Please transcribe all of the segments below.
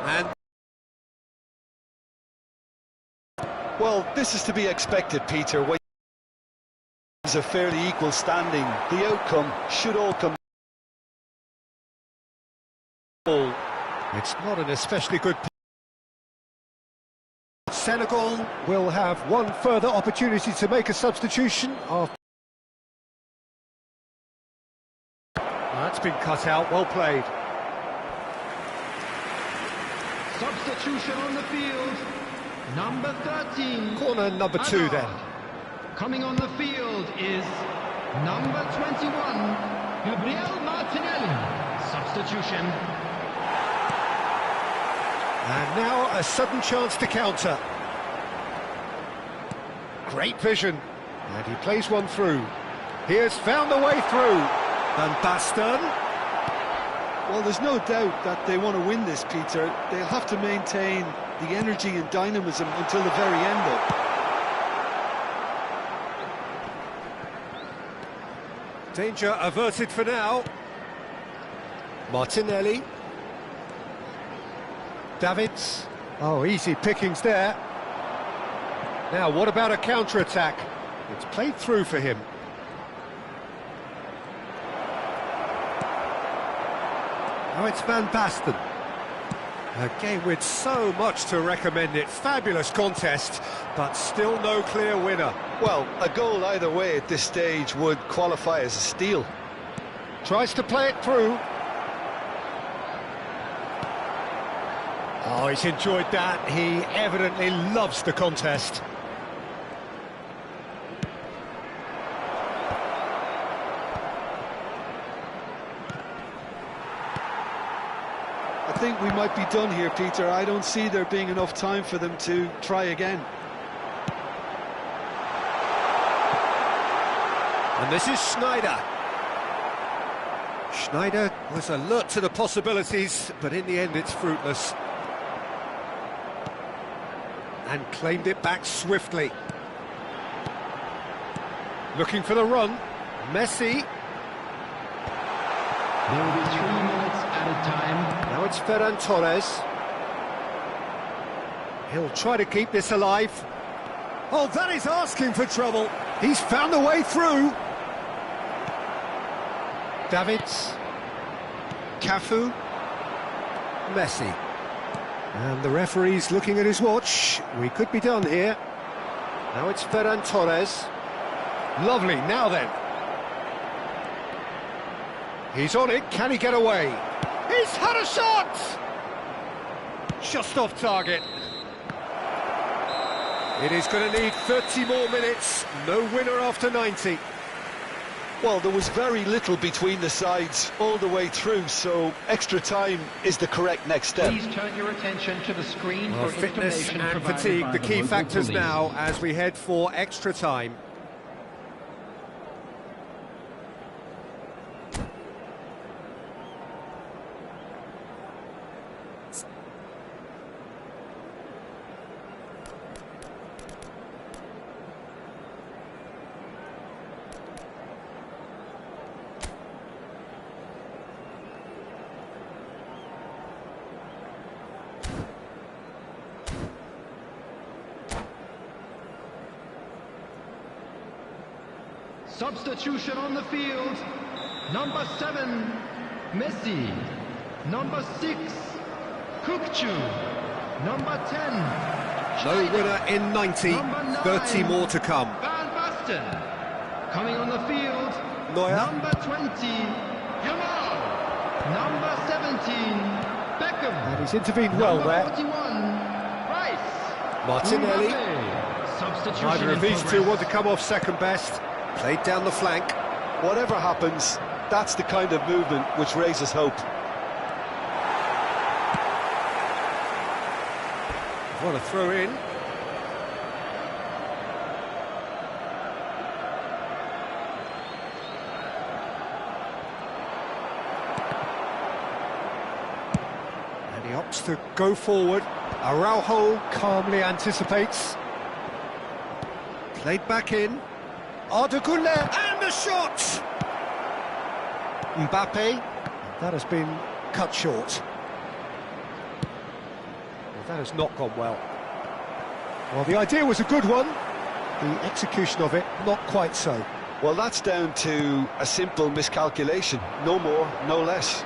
And well, this is to be expected, Peter. When it's a fairly equal standing, the outcome should all come. it's not an especially good. Senegal will have one further opportunity to make a substitution. That's been cut out, well played. Substitution on the field, number 13. Corner number 2 then. Coming on the field is number 21, Gabriel Martinelli. Substitution. And now a sudden chance to counter. Great vision. And he plays one through. He has found the way through. Van Basten. Well, there's no doubt that they want to win this, Peter. They'll have to maintain the energy and dynamism until the very end, though. Danger averted for now. Martinelli. Davids. Oh, easy pickings there. Now, what about a counter-attack? It's played through for him. Now it's Van Basten. A game with so much to recommend it. Fabulous contest, but still no clear winner. Well, a goal either way at this stage would qualify as a steal. Tries to play it through. Oh, he's enjoyed that. He evidently loves the contest. I think we might be done here, Peter. I don't see there being enough time for them to try again. And this is Schneider. Schneider was alert to the possibilities, but in the end it's fruitless. And claimed it back swiftly. Looking for the run. Messi. There will be 3 minutes at a time. Now it's Ferran Torres. He'll try to keep this alive. Oh, that is asking for trouble. He's found a way through. Davids. Cafu. Messi. And the referee's looking at his watch. We could be done here. Now it's Ferran Torres. Lovely, now then. He's on it, can he get away? He's had a shot! Just off target. It is going to need 30 more minutes. No winner after 90. Well, there was very little between the sides all the way through, so extra time is the correct next step. Please turn your attention to the screen for fitness information and provided fatigue, by the key local factors police. now as we head for extra time. Substitution on the field. Number 7, Messi. Number 6, Kukçu. Number 10, No winner in 90, Number 9, 30 more to come. Van Basten. Coming on the field, Neuer. number 20, Yamal. Number 17, Beckham. And he's intervened well Number there. 41, Rice. Martinelli. Mbappe. Substitution Neither of in these two progress. want to come off second best. Played down the flank. Whatever happens, that's the kind of movement which raises hope. What a throw in. And he opts to go forward. Araujo calmly anticipates. Played back in. Arda Güler, and the shot! Mbappe, that has been cut short. Well, that has not gone well. Well, the idea was a good one. The execution of it, not quite so. Well, that's down to a simple miscalculation. No more, no less.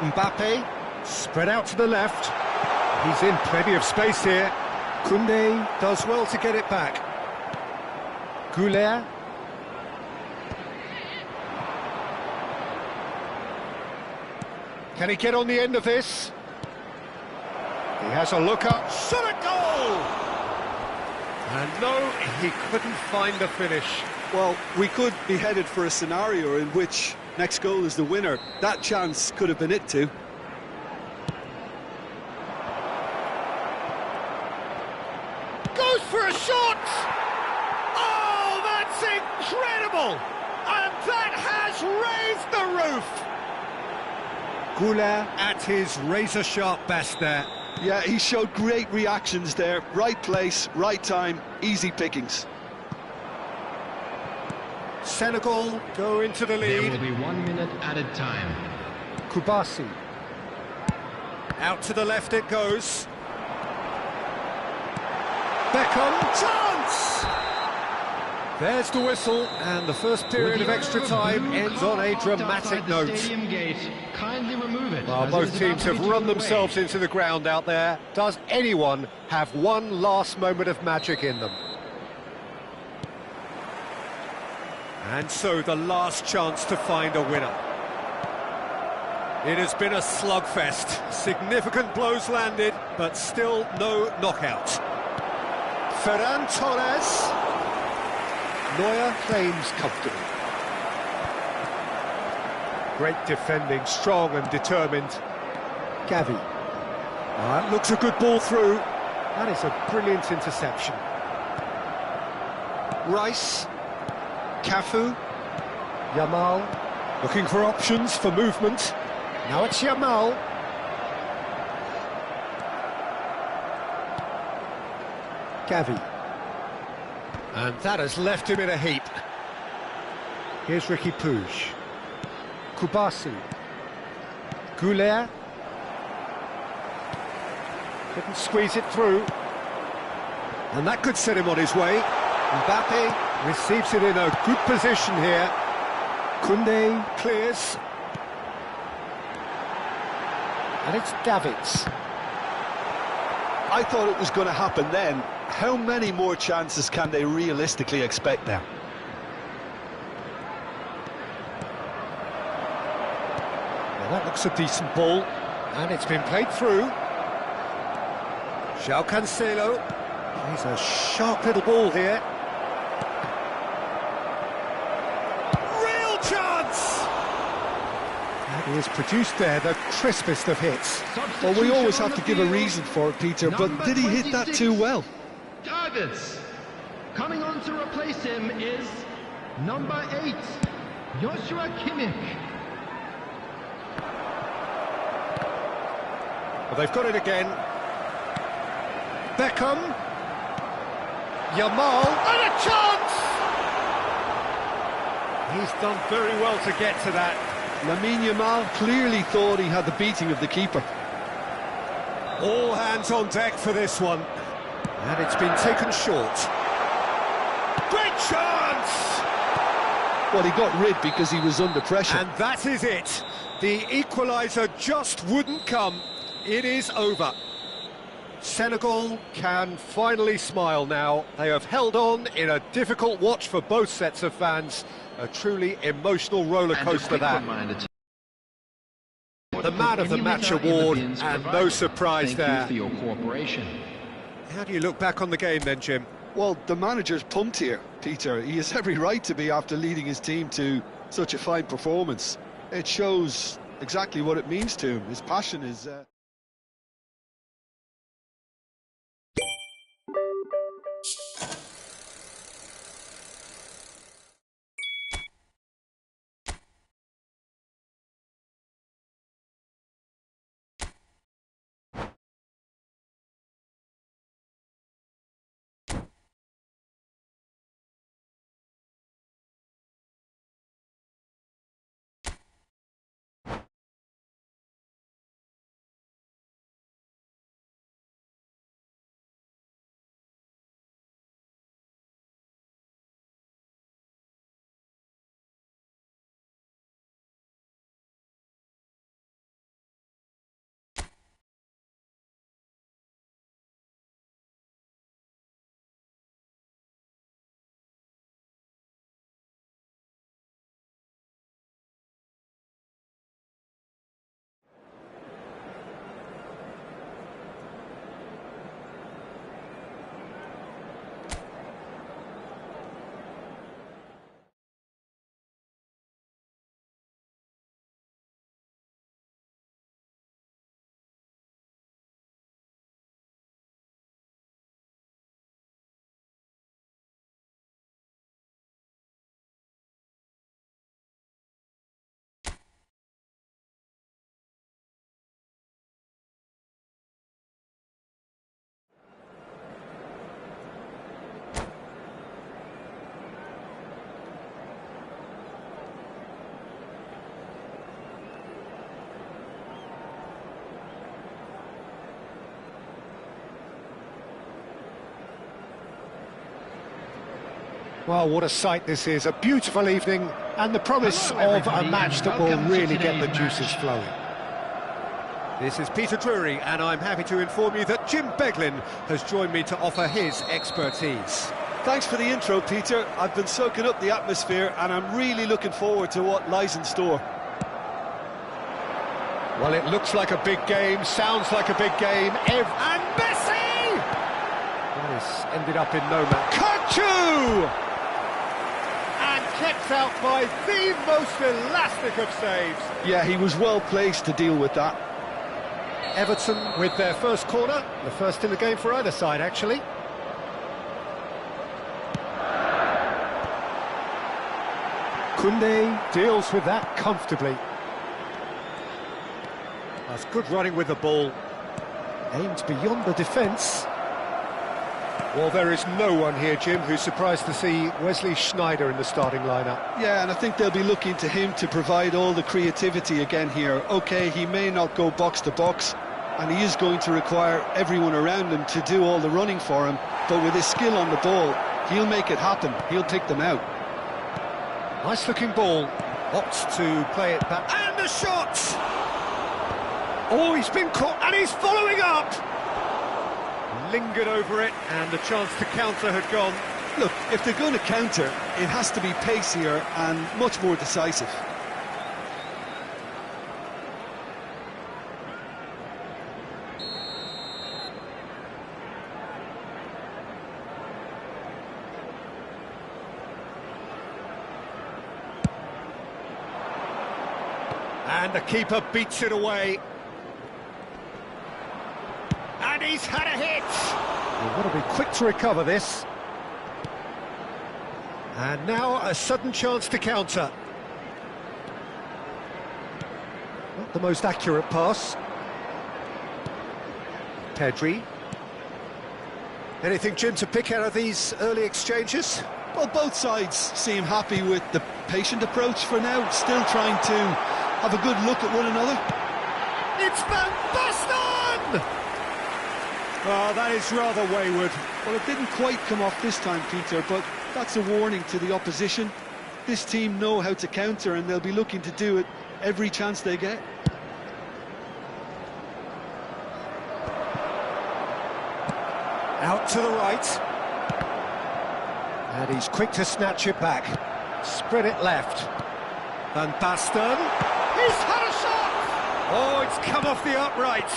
Mbappe, spread out to the left. He's in plenty of space here. Koundé does well to get it back. Goulet. Can he get on the end of this? He has a look up. Shot a goal! And no, he couldn't find the finish. Well, we could be headed for a scenario in which next goal is the winner. That chance could have been it too. Goes for a shot! Oh, that's incredible! And that has raised the roof! Goulet at his razor-sharp best there. Yeah, he showed great reactions there. Right place, right time, easy pickings. Senegal go into the lead. There will be 1 minute added time. Kubasi. Out to the left it goes. Beckham, chance! There's the whistle, and the first period of extra time ends on a dramatic note. Stadium gate. Kindly remove it. Well, both teams have run themselves into the ground out there. Does anyone have one last moment of magic in them? And so the last chance to find a winner. It has been a slugfest. Significant blows landed, but still no knockout. Ferran Torres. Neuer claims comfortably. Great defending, strong and determined. Gavi. That looks a good ball through. That is a brilliant interception. Rice. Cafu. Yamal. Looking for options for movement. Now it's Yamal. Gavi. And that has left him in a heap. Here's Ricky Puig. Kubasi. Goulet. Couldn't squeeze it through. And that could set him on his way. Mbappe receives it in a good position here. Koundé clears. And it's Davids. I thought it was going to happen then. How many more chances can they realistically expect now? Well, that looks a decent ball, and it's been played through. João Cancelo. He's a sharp little ball here. Real chance! And he has produced there the crispest of hits. Well, we always have to give a reason for it, Peter, but did he hit that too well? Davids. Coming on to replace him is number 8, Joshua Kimmich. Well, they've got it again. Beckham. Yamal. And a chance! He's done very well to get to that. Lamine Yamal clearly thought he had the beating of the keeper. All hands on deck for this one. And it's been taken short. Great chance! Well, he got rid because he was under pressure. And that is it. The equaliser just wouldn't come. It is over. Senegal can finally smile now. They have held on in a difficult watch for both sets of fans. A truly emotional roller coaster that. The man of the match award, and no surprise there. For your cooperation. How do you look back on the game then, Jim? Well, the manager's pumped here, Peter. He has every right to be after leading his team to such a fine performance. It shows exactly what it means to him. His passion is... Well, what a sight this is, a beautiful evening, and the promise Hello, of a everybody, match and that will welcome to really get the today's juices match. flowing. This is Peter Drury, and I'm happy to inform you that Jim Beglin has joined me to offer his expertise. Thanks for the intro, Peter. I've been soaking up the atmosphere and I'm really looking forward to what lies in store. Well, it looks like a big game, sounds like a big game, and Messi! This ended up in no man. Kachu! And kept out by the most elastic of saves. Yeah, he was well placed to deal with that. Everton with their first corner, the first in the game for either side, actually. Koundé deals with that comfortably. That's good running with the ball. Aimed beyond the defence. Well, there is no one here, Jim, who's surprised to see Wesley Sneijder in the starting lineup. Yeah, and I think they'll be looking to him to provide all the creativity again here. OK, he may not go box to box, and he is going to require everyone around him to do all the running for him, but with his skill on the ball, he'll make it happen. He'll pick them out. Nice looking ball. Opts to play it back. And the shot! Oh, he's been caught, and he's following up! Lingered over it, and the chance to counter had gone. Look, if they're going to counter, it has to be pacier and much more decisive. And the keeper beats it away. And he's had a hit! You've got to be quick to recover this. And now a sudden chance to counter. Not the most accurate pass. Pedri. Anything, Jim, to pick out of these early exchanges? Well, both sides seem happy with the patient approach for now, still trying to have a good look at one another. It's Van Basten! Oh, that is rather wayward. Well, it didn't quite come off this time, Peter, but that's a warning to the opposition. This team know how to counter, and they'll be looking to do it every chance they get. Out to the right. And he's quick to snatch it back. Spread it left. Van Basten. He's had a shot! Oh, it's come off the upright.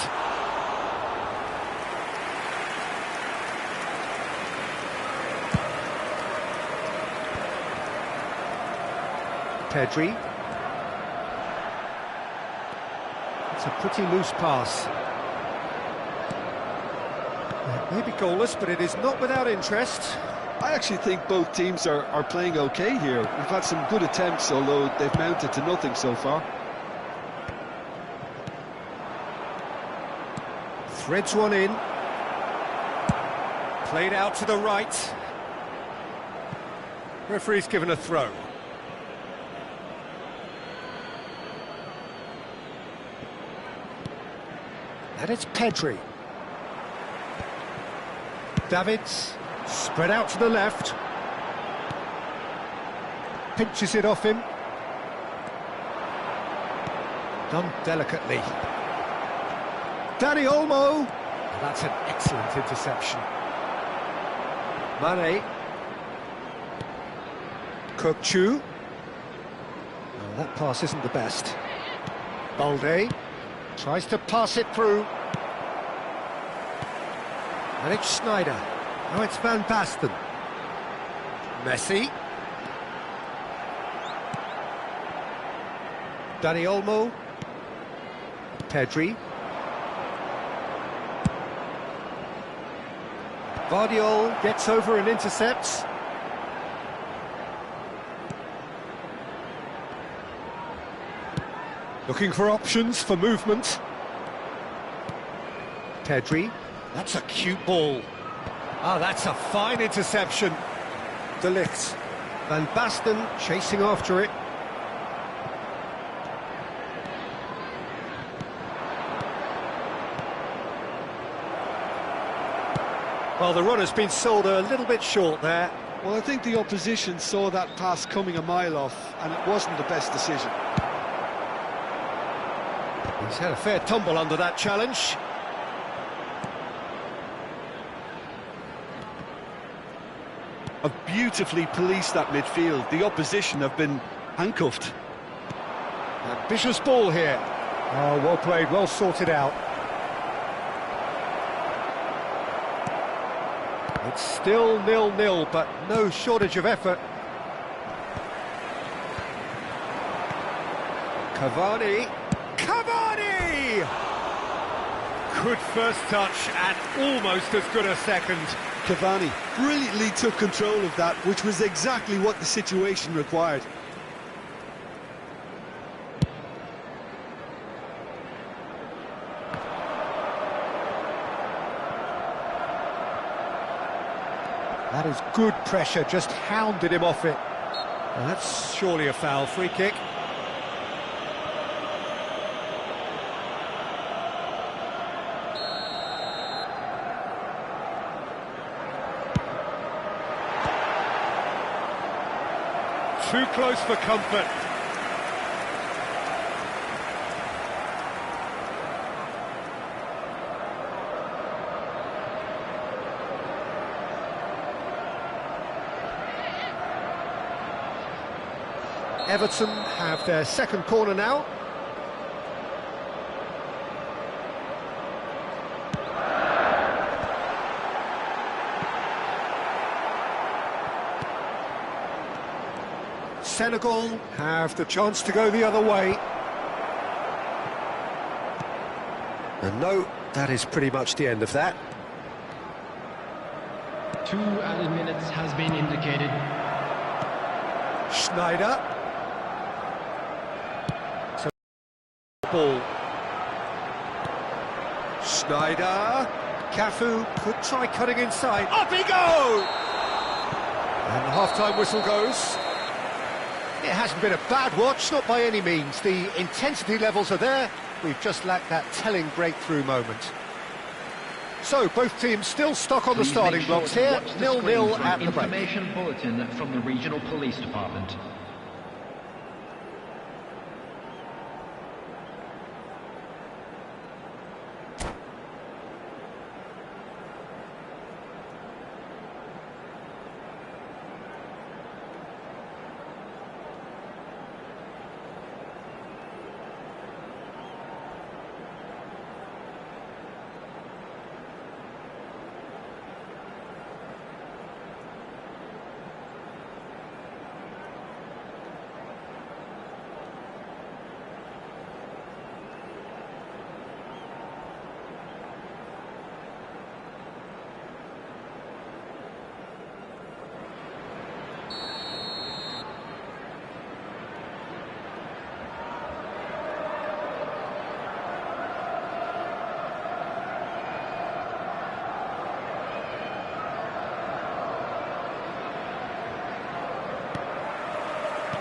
Pedri. It's a pretty loose pass. It may be goalless, but it is not without interest. I actually think both teams are playing okay here. We've had some good attempts, although they've mounted to nothing so far. Threads one in. Played out to the right. Referee's given a throw. And it's Pedri. Davids, spread out to the left. Pinches it off him. Done delicately. Danny Olmo. That's an excellent interception. Mane. Kachu. Oh, that pass isn't the best. Balde. Tries to pass it through. And it's Sneijder. Now it's Van Basten. Messi. Danny Olmo. Pedri. Vardiol gets over and intercepts. Looking for options for movement. Pedri. That's a cute ball. Ah, that's a fine interception. De Ligt. Van Basten chasing after it. Well, the run has been sold a little bit short there. Well, I think the opposition saw that pass coming a mile off, and it wasn't the best decision. He's had a fair tumble under that challenge. Have beautifully policed that midfield. The opposition have been handcuffed. Ambitious ball here. Oh, well played, well sorted out. It's still 0-0, but no shortage of effort. Cavani. Cavani! Good first touch and almost as good a second. Cavani brilliantly took control of that, which was exactly what the situation required. That is good pressure, just hounded him off it. Well, that's surely a foul. Free kick. Too close for comfort. Everton have their second corner now. Senegal have the chance to go the other way. And no, that is pretty much the end of that. 2 added minutes has been indicated. Schneider. So, ball. Schneider. Cafu could try cutting inside. Up he goes! And the half-time whistle goes. It hasn't been a bad watch, not by any means. The intensity levels are there. We've just lacked that telling breakthrough moment. So, both teams still stuck on the starting blocks here. 0-0 at the break. Information bulletin from the regional police department.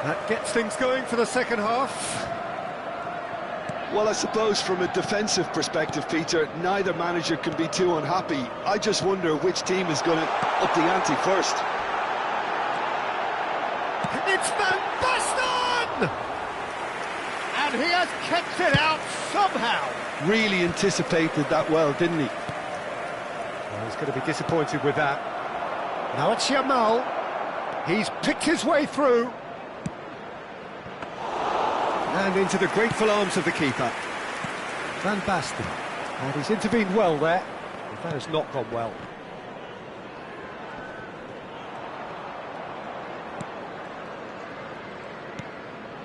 That gets things going for the second half. Well, I suppose from a defensive perspective, Peter, neither manager can be too unhappy. I just wonder which team is going to up the ante first. It's Van Basten! And he has kept it out somehow. Really anticipated that well, didn't he? Well, he's going to be disappointed with that. Now it's Yamal. He's picked his way through. And into the grateful arms of the keeper. Van Basten. And he's intervened well there. But that has not gone well.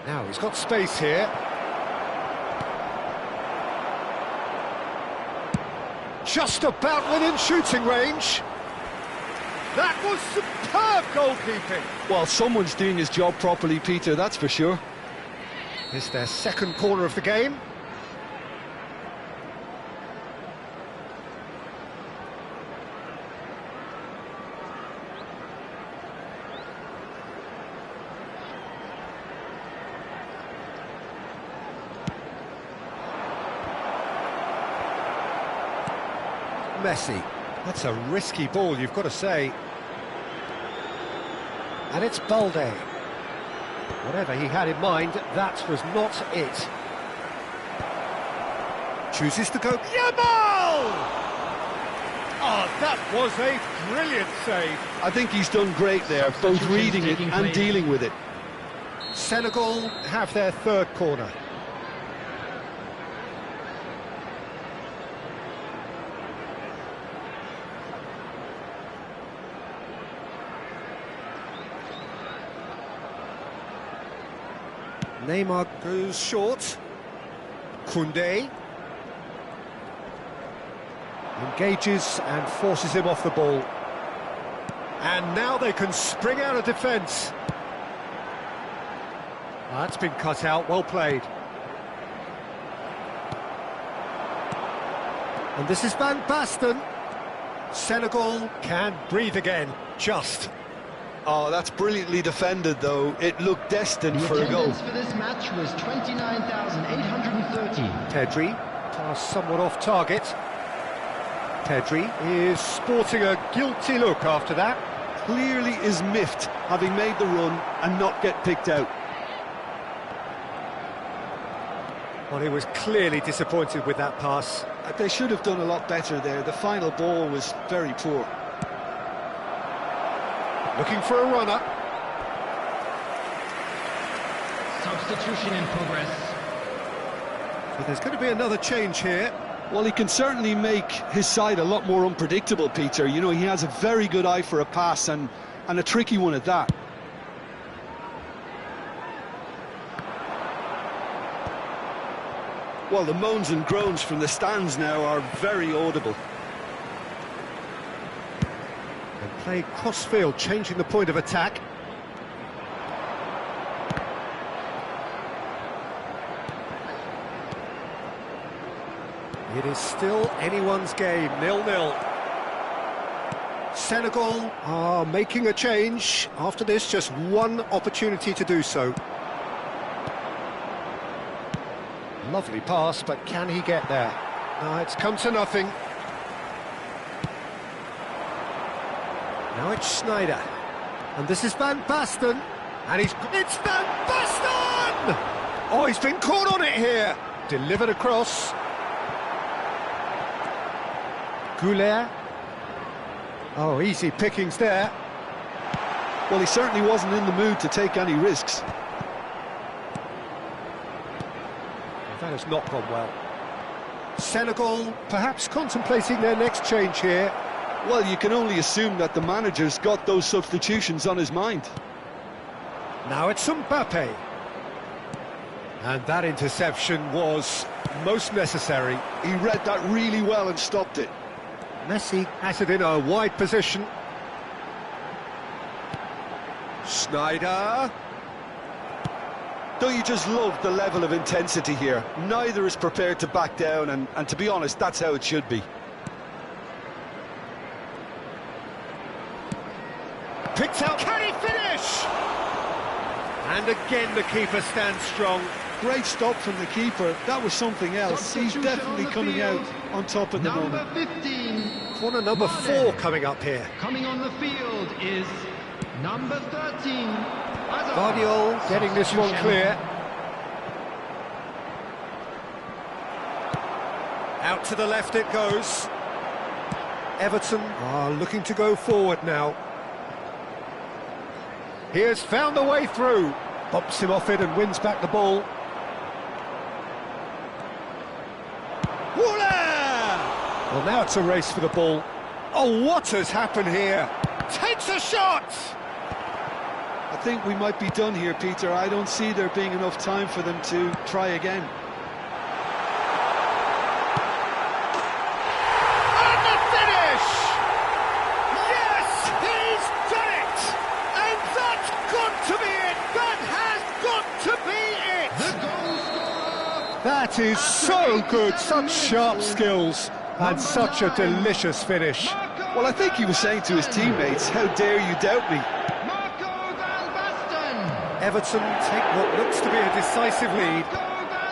Now he's got space here. Just about within shooting range. That was superb goalkeeping. Well, someone's doing his job properly, Peter, that's for sure. It's their second corner of the game. Messi. That's a risky ball, you've got to say. And it's Balde. Whatever he had in mind, that was not it. Chooses to go. Yamal! Oh, that was a brilliant save. I think he's done great there, both reading it and dealing with it. Senegal have their third corner. Neymar goes short. Koundé engages and forces him off the ball. And now they can spring out of defence. That's been cut out, well played. And this is Van Basten. Senegal can breathe again, just. Oh, that's brilliantly defended, though. It looked destined for a goal. The attendance for this match was 29,830. Pedri, pass somewhat off target. Pedri is sporting a guilty look after that. Clearly is miffed, having made the run and not get picked out. Well, he was clearly disappointed with that pass. They should have done a lot better there. The final ball was very poor. Looking for a runner. Substitution in progress. So there's going to be another change here. Well, he can certainly make his side a lot more unpredictable, Peter. You know, he has a very good eye for a pass and a tricky one at that. Well, the moans and groans from the stands now are very audible. And play cross-field, changing the point of attack. It is still anyone's game, 0-0. Senegal are making a change. After this, just one opportunity to do so. Lovely pass, but can he get there? No, it's come to nothing. Now it's Schneider. And this is Van Basten. And it's Van Basten! Oh, he's been caught on it here. Delivered across. Goulet. Oh, easy pickings there. Well, he certainly wasn't in the mood to take any risks. That has not gone well. Senegal perhaps contemplating their next change here. Well, you can only assume that the manager's got those substitutions on his mind. Now it's Mbappe. And that interception was most necessary. He read that really well and stopped it. Messi has it in a wide position. Schneider. Don't you just love the level of intensity here? Neither is prepared to back down, and to be honest, that's how it should be. Picked out, can he finish? And again the keeper stands strong. Great stop from the keeper, that was something else. He's definitely coming out on top at the moment. Number 15. Corner number 4 coming up here. Coming on the field is number 13. Guardiola getting this one clear. Out to the left it goes. Everton are looking to go forward now. He has found a way through. Bumps him off it and wins back the ball. Well, now it's a race for the ball. Oh, what has happened here? Takes a shot! I think we might be done here, Peter. I don't see there being enough time for them to try again. And the finish! Yes, he's done it! And that's got to be it! That has got to be it! The goal scorer. That is so good, such sharp skills, and such a delicious finish. Well, I think he was saying to his teammates, how dare you doubt me? Everton take what looks to be a decisive lead.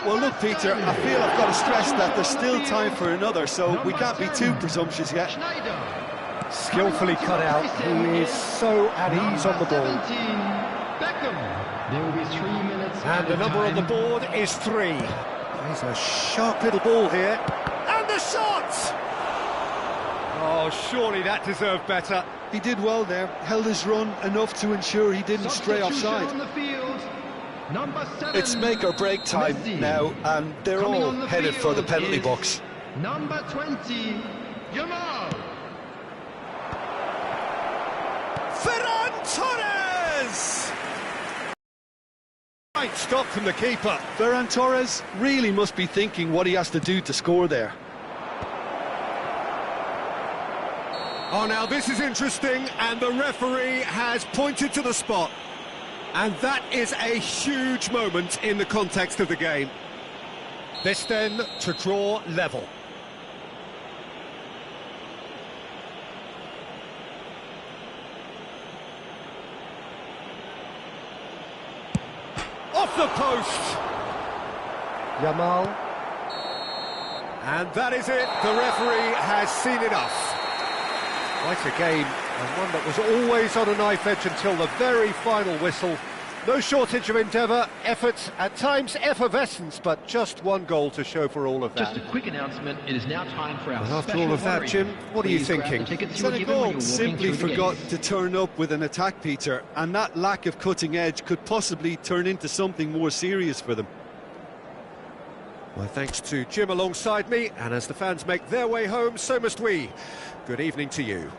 Well, look, Peter, I feel I've got to stress that there's still time for another, so we can't be too presumptuous yet. Skillfully cut out. He is so at ease on the ball. 17, Beckham. There will be 3 minutes. And the number on the board is 3. There's a sharp little ball here. And the shot! Oh, surely that deserved better. He did well there, held his run enough to ensure he didn't stray offside. On the field, number 7. It's make or break time Messi. now, and they're Coming all on the headed for the field penalty is box. Number 20, Jamal. Ferran Torres! Right stop from the keeper. Ferran Torres really must be thinking what he has to do to score there. Oh, now this is interesting, and the referee has pointed to the spot. And that is a huge moment in the context of the game. This then to draw level. Off the post! Jamal. And that is it, the referee has seen enough. Quite a game, and one that was always on a knife edge until the very final whistle. No shortage of endeavour, effort, at times effervescence, but just one goal to show for all of that. Just a quick announcement, it is now time for our And after special all of that, lottery. Jim, what are you Please grab the thinking? tickets you were given when you Senegal were walking simply through the forgot gates. to turn up with an attack, Peter, and that lack of cutting edge could possibly turn into something more serious for them. Well, thanks to Jim alongside me, and as the fans make their way home, so must we. Good evening to you.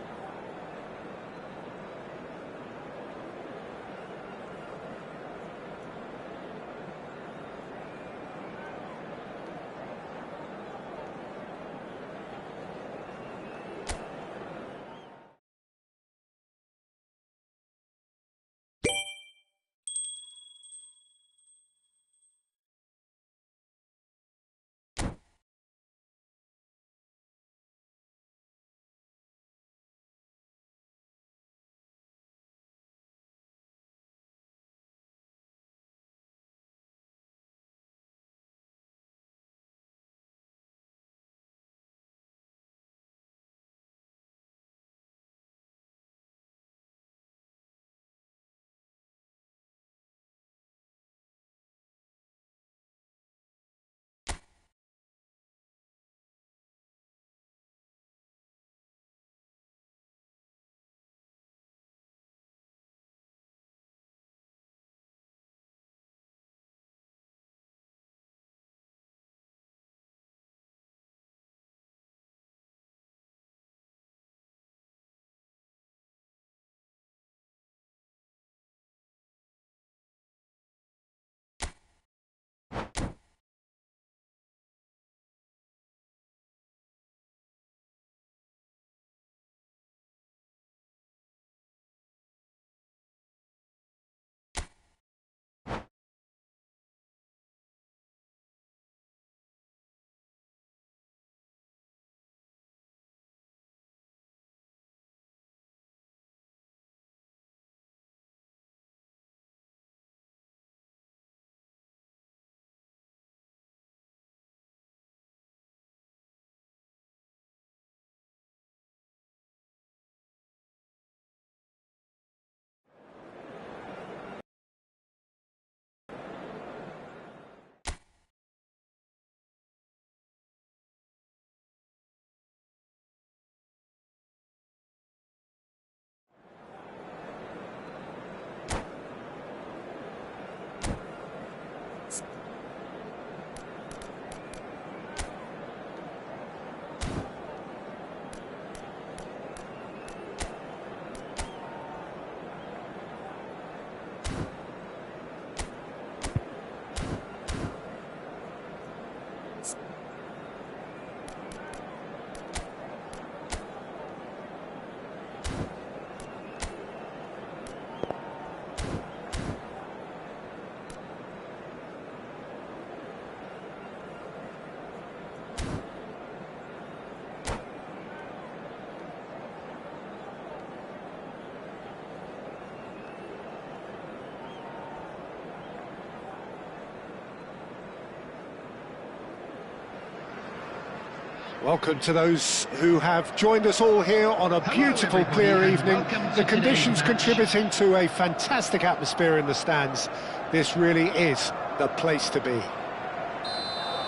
Welcome to those who have joined us all here on a beautiful, clear evening. The conditions contributing to a fantastic atmosphere in the stands. This really is the place to be.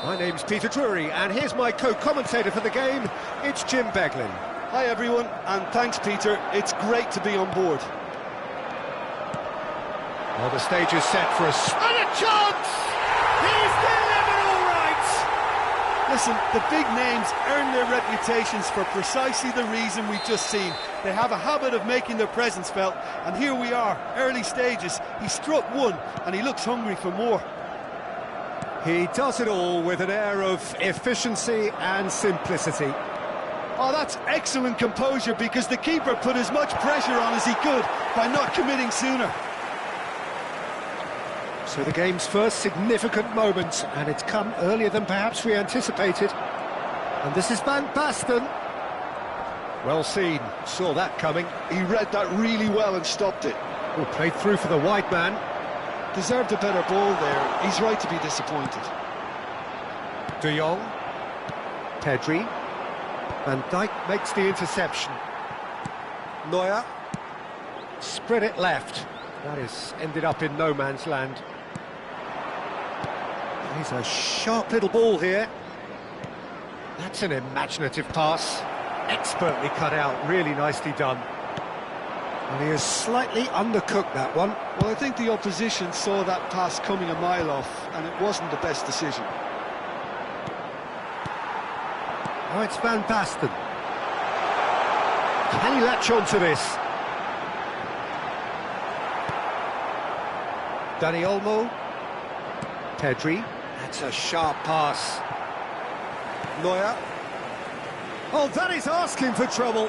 My name's Peter Drury, and here's my co-commentator for the game. It's Jim Beglin. Hi everyone, and thanks Peter. It's great to be on board. Well, the stage is set for and a chance! He's delivered all right! Listen, the big names earn their reputations for precisely the reason we've just seen. They have a habit of making their presence felt, and here we are, early stages. He struck one, and he looks hungry for more. He does it all with an air of efficiency and simplicity. Oh, that's excellent composure, because the keeper put as much pressure on as he could by not committing sooner. So the game's first significant moment, and it's come earlier than perhaps we anticipated. And this is Van Basten. Well seen, saw that coming. He read that really well and stopped it. Oh, played through for the wide man. Deserved a better ball there. He's right to be disappointed. De Jong. Pedri. Van Dijk makes the interception. Neuer. Spread it left. That is ended up in no man's land. He's a sharp little ball here. That's an imaginative pass. Expertly cut out, really nicely done. And he has slightly undercooked that one. Well, I think the opposition saw that pass coming a mile off, and it wasn't the best decision. Oh, it's Van Basten. Can he latch on to this? Dani Olmo. Pedri. That's a sharp pass. Neuer. Oh, that is asking for trouble.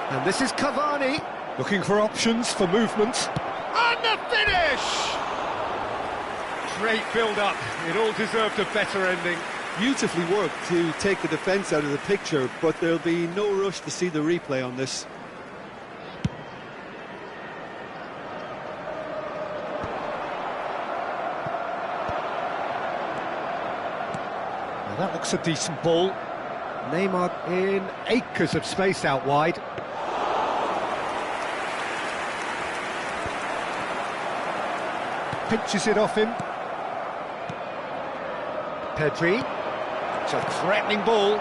And this is Cavani, looking for options for movement. And the finish! Great build-up. It all deserved a better ending. Beautifully worked to take the defence out of the picture, but there'll be no rush to see the replay on this. Well, that looks a decent ball. Neymar in acres of space out wide. Pinches it off him. Pedri. It's a threatening ball.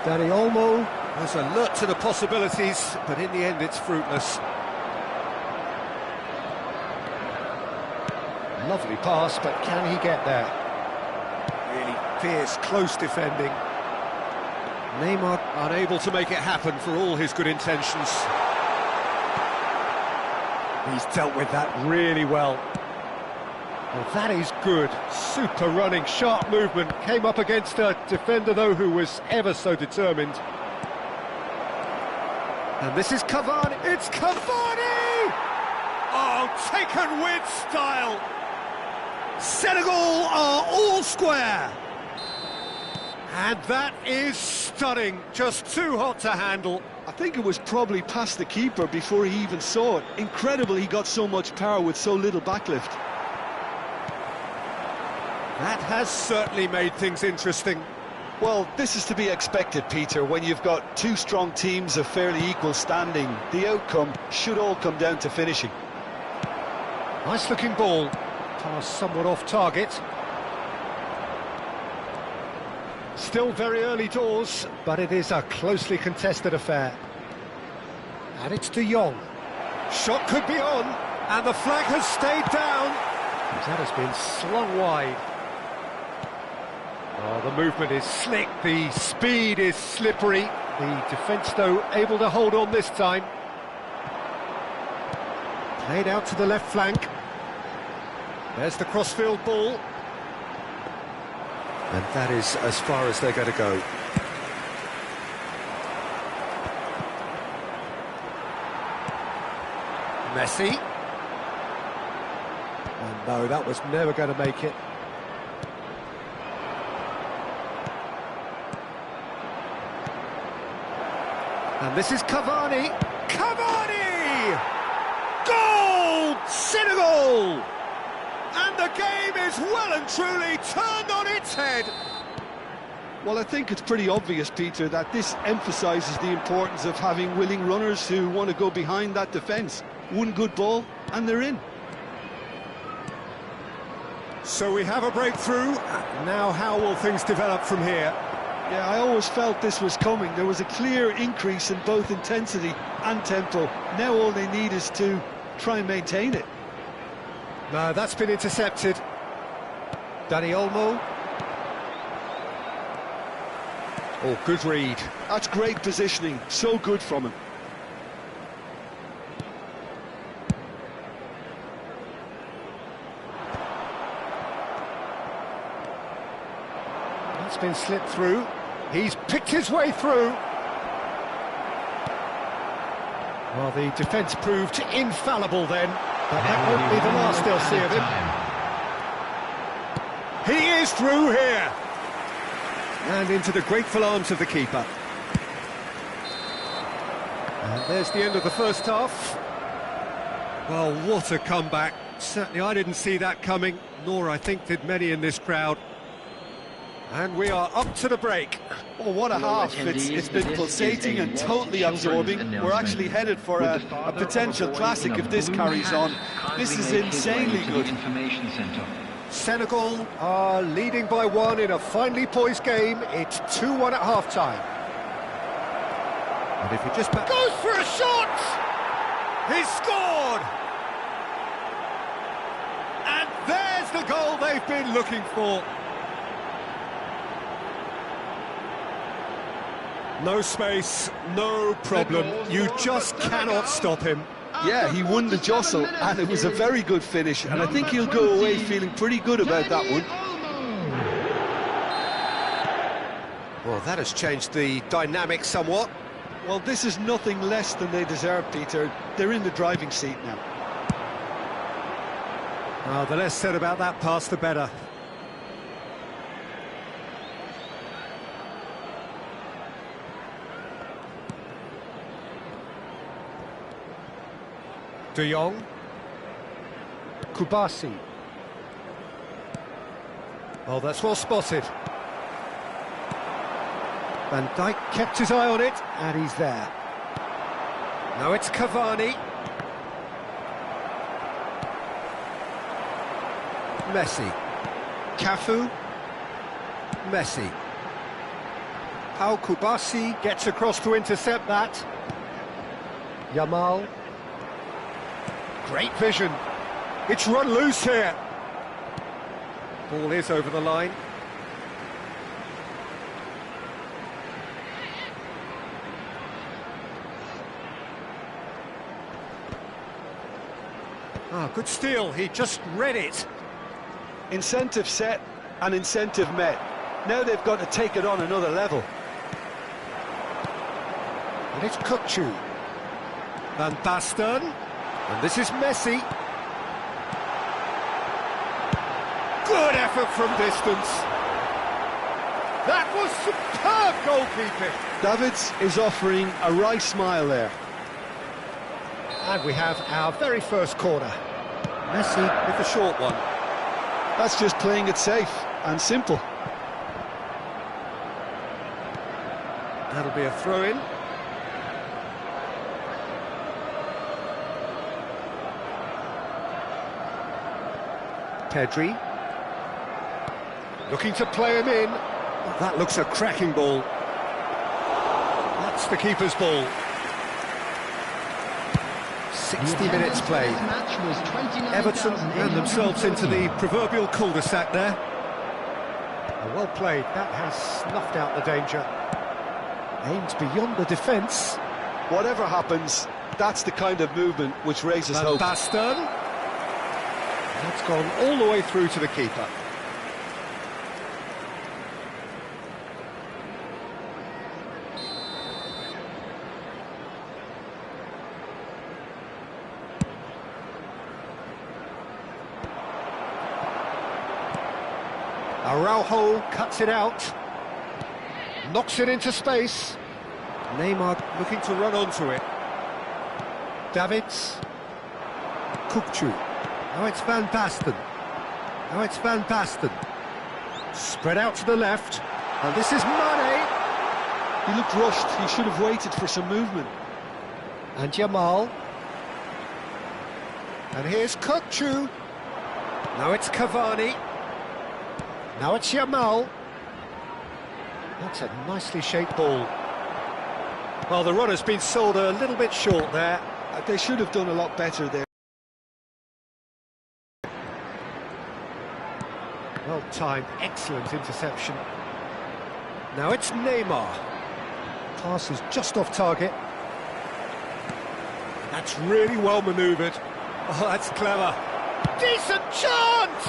Dani Olmo was alert to the possibilities, but in the end it's fruitless. Lovely pass, but can he get there? Really fierce, close defending. Neymar unable to make it happen for all his good intentions. He's dealt with that really well. Well, that is good. Super running, sharp movement. Came up against a defender, though, who was ever so determined. And this is Cavani. It's Cavani! Oh, taken with style. Senegal are all square. And that is stunning. Just too hot to handle. I think it was probably past the keeper before he even saw it. Incredible he got so much power with so little backlift. That has certainly made things interesting. Well, this is to be expected, Peter, when you've got two strong teams of fairly equal standing. The outcome should all come down to finishing. Nice looking ball. Pass somewhat off target. Still very early doors, but it is a closely contested affair. And it's De Jong. Shot could be on, and the flag has stayed down. That has been slung wide. Oh, the movement is slick, the speed is slippery. The defence, though, able to hold on this time. Played out to the left flank. There's the crossfield ball. And that is as far as they're going to go. Messi. And no, that was never going to make it. And this is Cavani. Cavani! Goal! Senegal! And the game is well and truly turned on its head. Well, I think it's pretty obvious, Peter, that this emphasises the importance of having willing runners who want to go behind that defence. One good ball, and they're in. So we have a breakthrough. Now how will things develop from here? Yeah, I always felt this was coming. There was a clear increase in both intensity and tempo. Now all they need is to try and maintain it. No, that's been intercepted. Dani Olmo. Oh, good read. That's great positioning. So good from him. That's been slipped through. He's picked his way through. Well, the defence proved infallible then, but that won't be the last they'll see of him. He is through here! And into the grateful arms of the keeper. And there's the end of the first half. Well, what a comeback. Certainly I didn't see that coming, nor I think did many in this crowd. And we are up to the break. Oh, what a half. It's been pulsating and totally absorbing. We're actually headed for a potential classic if this carries on. This is insanely good. Senegal are leading by 1 in a finely poised game. It's 2-1 at half-time. And if he just goes for a shot! He's scored! And there's the goal they've been looking for. No space, no problem. You just cannot stop him. Yeah, he won the jostle, and it was a very good finish, and I think he'll go away feeling pretty good about that one. Well, that has changed the dynamic somewhat. Well, this is nothing less than they deserve, Peter. They're in the driving seat now. Oh, the less said about that pass, the better. De Jong. Kubasi. Oh, that's well spotted. Van Dijk kept his eye on it, and he's there. Now it's Cavani. Messi. Cafu. Messi. How Kubasi gets across to intercept that. Yamal. Great vision. It's run loose here. Ball is over the line. Ah, good steal. He just read it. Incentive set and incentive met. Now they've got to take it on another level. And it's Kukçu. Van Basten. And this is Messi. Good effort from distance. That was superb goalkeeping. Davids is offering a wry smile there. And we have our very first corner. Messi with the short one. That's just playing it safe and simple. That'll be a throw-in. Pedri. Looking to play him in. Oh, that looks a cracking ball. That's the keeper's ball. 60 minutes played. Everton ran themselves into the proverbial cul-de-sac there. Well played. That has snuffed out the danger. Aimed beyond the defence. Whatever happens, that's the kind of movement which raises hope. Basten. That's gone all the way through to the keeper. Araujo cuts it out. Knocks it into space. Neymar looking to run onto it. Davids. Kukçu. Now it's Van Basten. Now it's Van Basten. Spread out to the left. And this is Mane. He looked rushed. He should have waited for some movement. And Jamal. And here's Kukçu. Now it's Cavani. Now it's Jamal. That's a nicely shaped ball. Well, the run has been sold a little bit short there. They should have done a lot better there. Well timed, excellent interception. Now it's Neymar. Pass is just off target. That's really well manoeuvred. Oh, that's clever. Decent chance!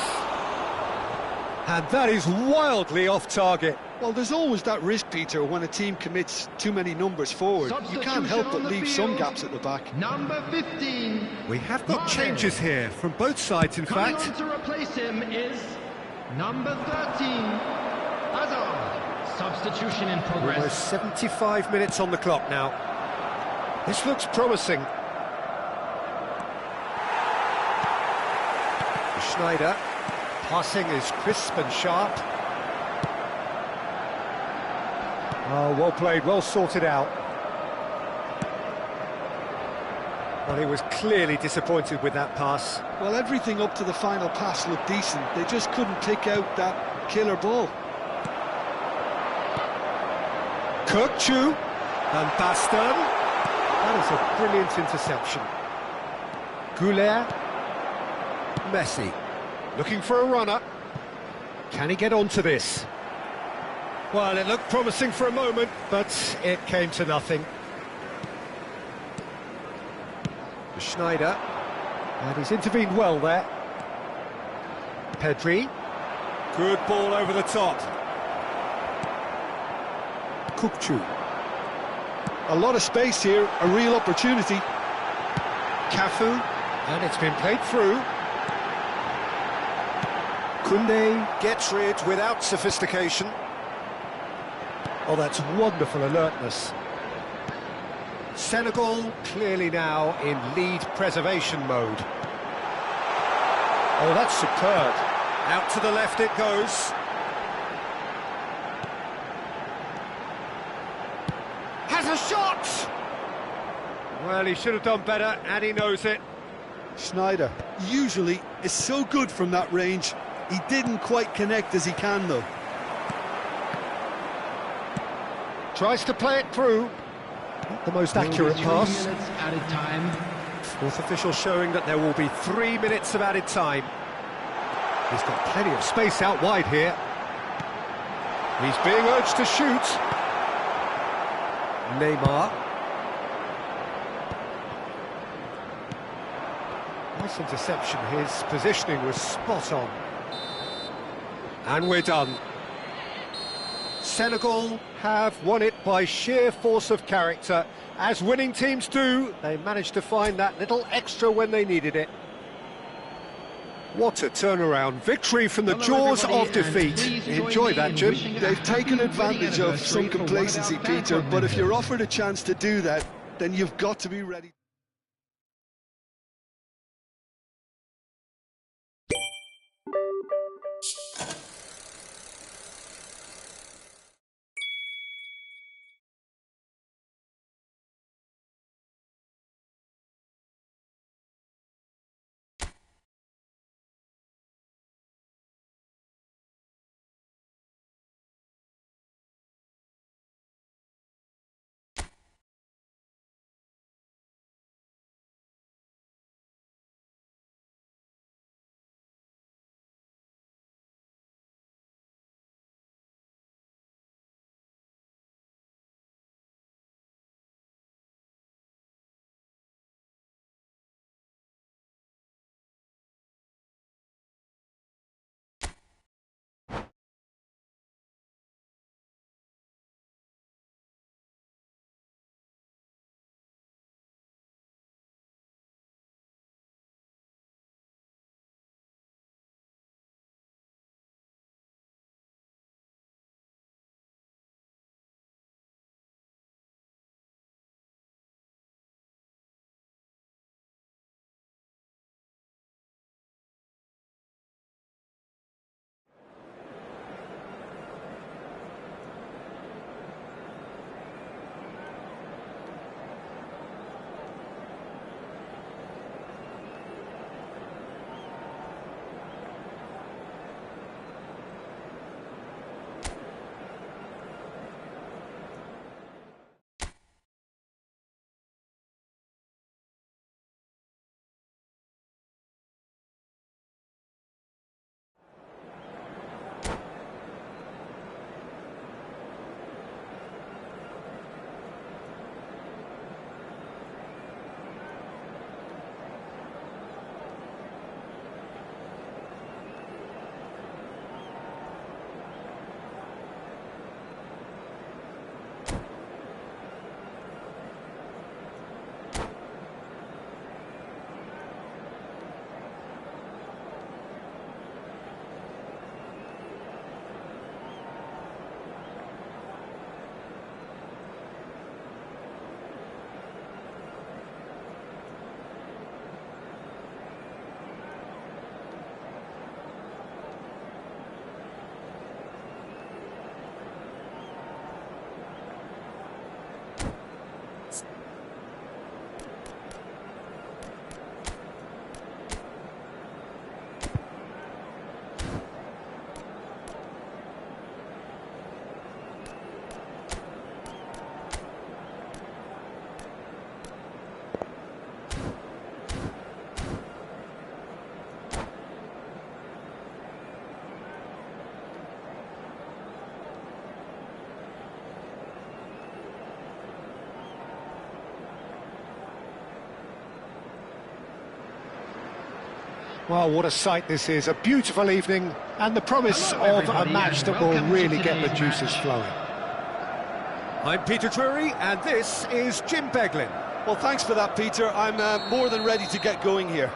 And that is wildly off target. Well, there's always that risk, Peter, when a team commits too many numbers forward. You can't help but leave some gaps at the back. Number 15. We have got changes here from both sides, in Coming fact. on to replace him is number 13, Hazard. Substitution in progress. Almost 75 minutes on the clock now. This looks promising. Schneider. Passing is crisp and sharp. Oh, well played, well sorted out. Well, he was clearly disappointed with that pass. Well, everything up to the final pass looked decent. They just couldn't pick out that killer ball. Kukçu and Baston. That is a brilliant interception. Goulet. Messi. Looking for a runner. Can he get onto this? Well, it looked promising for a moment, but it came to nothing. Schneider. And he's intervened well there. Pedri. Good ball over the top. Kukçu. A lot of space here, a real opportunity. Cafu. And it's been played through. Koundé gets rid without sophistication. Oh, that's wonderful alertness. Senegal clearly now in lead preservation mode. Oh, that's superb. Out to the left it goes. Has a shot! Well, he should have done better, and he knows it. Schneider usually is so good from that range. He didn't quite connect as he can, though. Tries to play it through. Not the most accurate pass. 3 minutes added time. Fourth official showing that there will be 3 minutes of added time. He's got plenty of space out wide here. He's being urged to shoot. Neymar. Nice interception. His positioning was spot on. And we're done. Senegal have won it by sheer force of character. As winning teams do, they managed to find that little extra when they needed it. What a turnaround. Victory from the jaws of defeat. Enjoy that, Jim. They've taken advantage of some complacency, Peter, but if you're offered a chance to do that, then you've got to be ready. Well, what a sight this is, a beautiful evening, and the promise Hello, of a everybody, match and that will welcome to really get the today's juices match. flowing. I'm Peter Drury, and this is Jim Beglin. Well, thanks for that, Peter. I'm more than ready to get going here.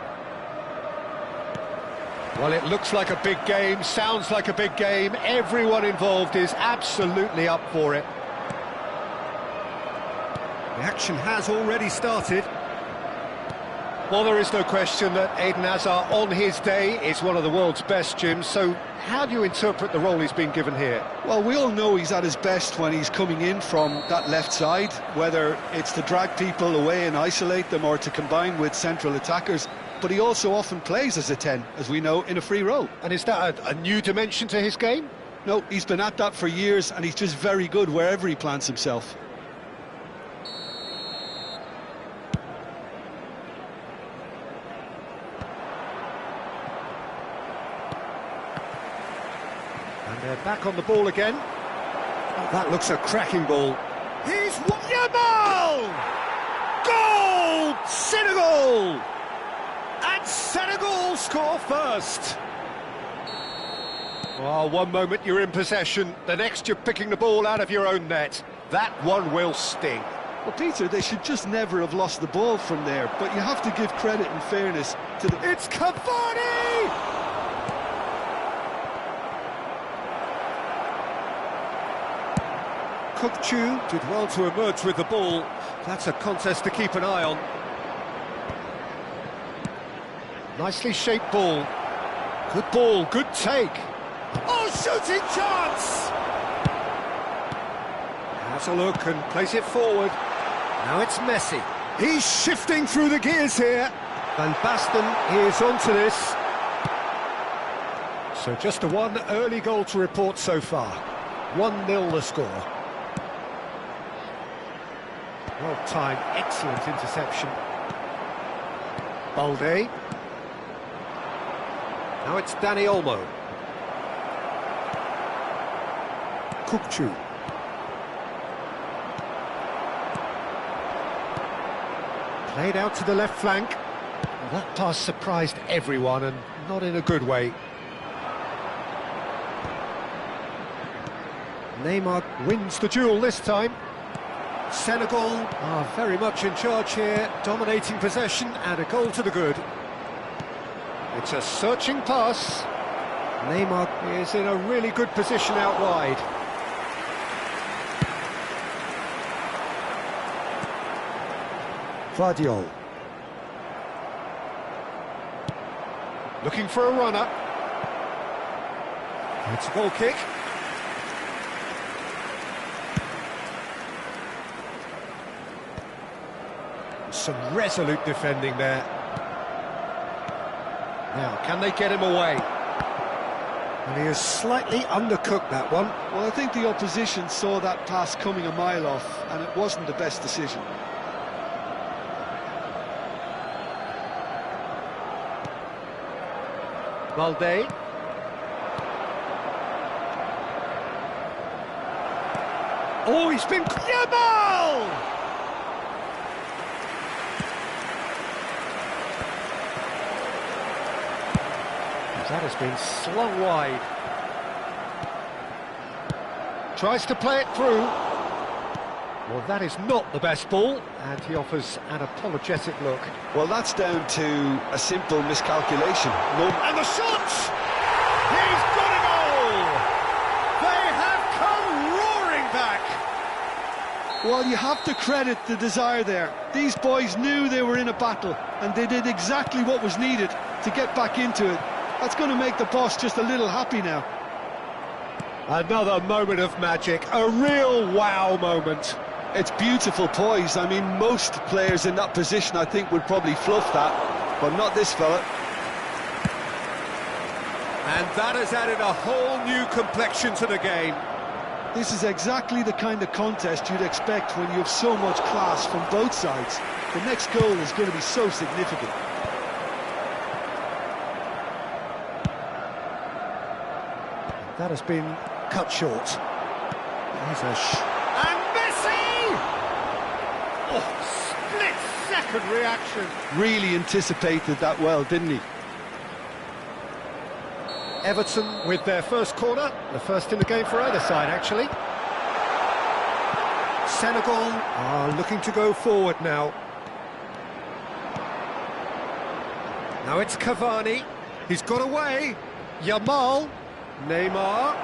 Well, it looks like a big game, sounds like a big game. Everyone involved is absolutely up for it. The action has already started. Well, there is no question that Eden Hazard, on his day, is one of the world's best, Jim. So how do you interpret the role he's been given here? Well, we all know he's at his best when he's coming in from that left side, whether it's to drag people away and isolate them or to combine with central attackers. But he also often plays as a 10, as we know, in a free role. And is that a new dimension to his game? No, he's been at that for years, and he's just very good wherever he plants himself. And they're back on the ball again. Oh, that looks a cracking ball. Here's Yamal! Goal! Senegal! And Senegal score first. Oh, one moment you're in possession, the next you're picking the ball out of your own net. That one will sting. Well, Peter, they should just never have lost the ball from there, but you have to give credit and fairness to the... It's Cavani! Cook did well to emerge with the ball. That's a contest to keep an eye on. Nicely shaped ball. Good take. Oh, shooting chance! Has a look and plays it forward. Now it's Messi. He's shifting through the gears here. Van Basten is onto this. So just a one early goal to report so far. 1-0 the score. Well timed, excellent interception. Balde. Now it's Dani Olmo. Kukçu. Played out to the left flank. Well, that pass surprised everyone, and not in a good way. Neymar wins the duel this time. Senegal are very much in charge here, dominating possession, and a goal to the good. It's a searching pass. Neymar is in a really good position out wide. Vardiol. Looking for a runner. It's a goal kick. Some resolute defending there. Now, can they get him away? And he has slightly undercooked that one. Well, I think the opposition saw that pass coming a mile off, and it wasn't the best decision. Balde. Oh, he's been... Yamal! That has been slung wide. Tries to play it through. Well, that is not the best ball, and he offers an apologetic look. Well, that's down to a simple miscalculation. No... And the shot! He's got it all! They have come roaring back! Well, you have to credit the desire there. These boys knew they were in a battle, and they did exactly what was needed to get back into it. That's going to make the boss just a little happy now. Another moment of magic, a real wow moment. It's beautiful poise. I mean, most players in that position, I think, would probably fluff that, but not this fella. And that has added a whole new complexion to the game. This is exactly the kind of contest you'd expect when you have so much class from both sides. The next goal is going to be so significant. That has been cut short. Here's a and Messi! Oh, split-second reaction. Really anticipated that well, didn't he? Everton with their first corner, the first in the game for either side, actually. Senegal are looking to go forward now. Now it's Cavani. He's got away. Yamal. Neymar.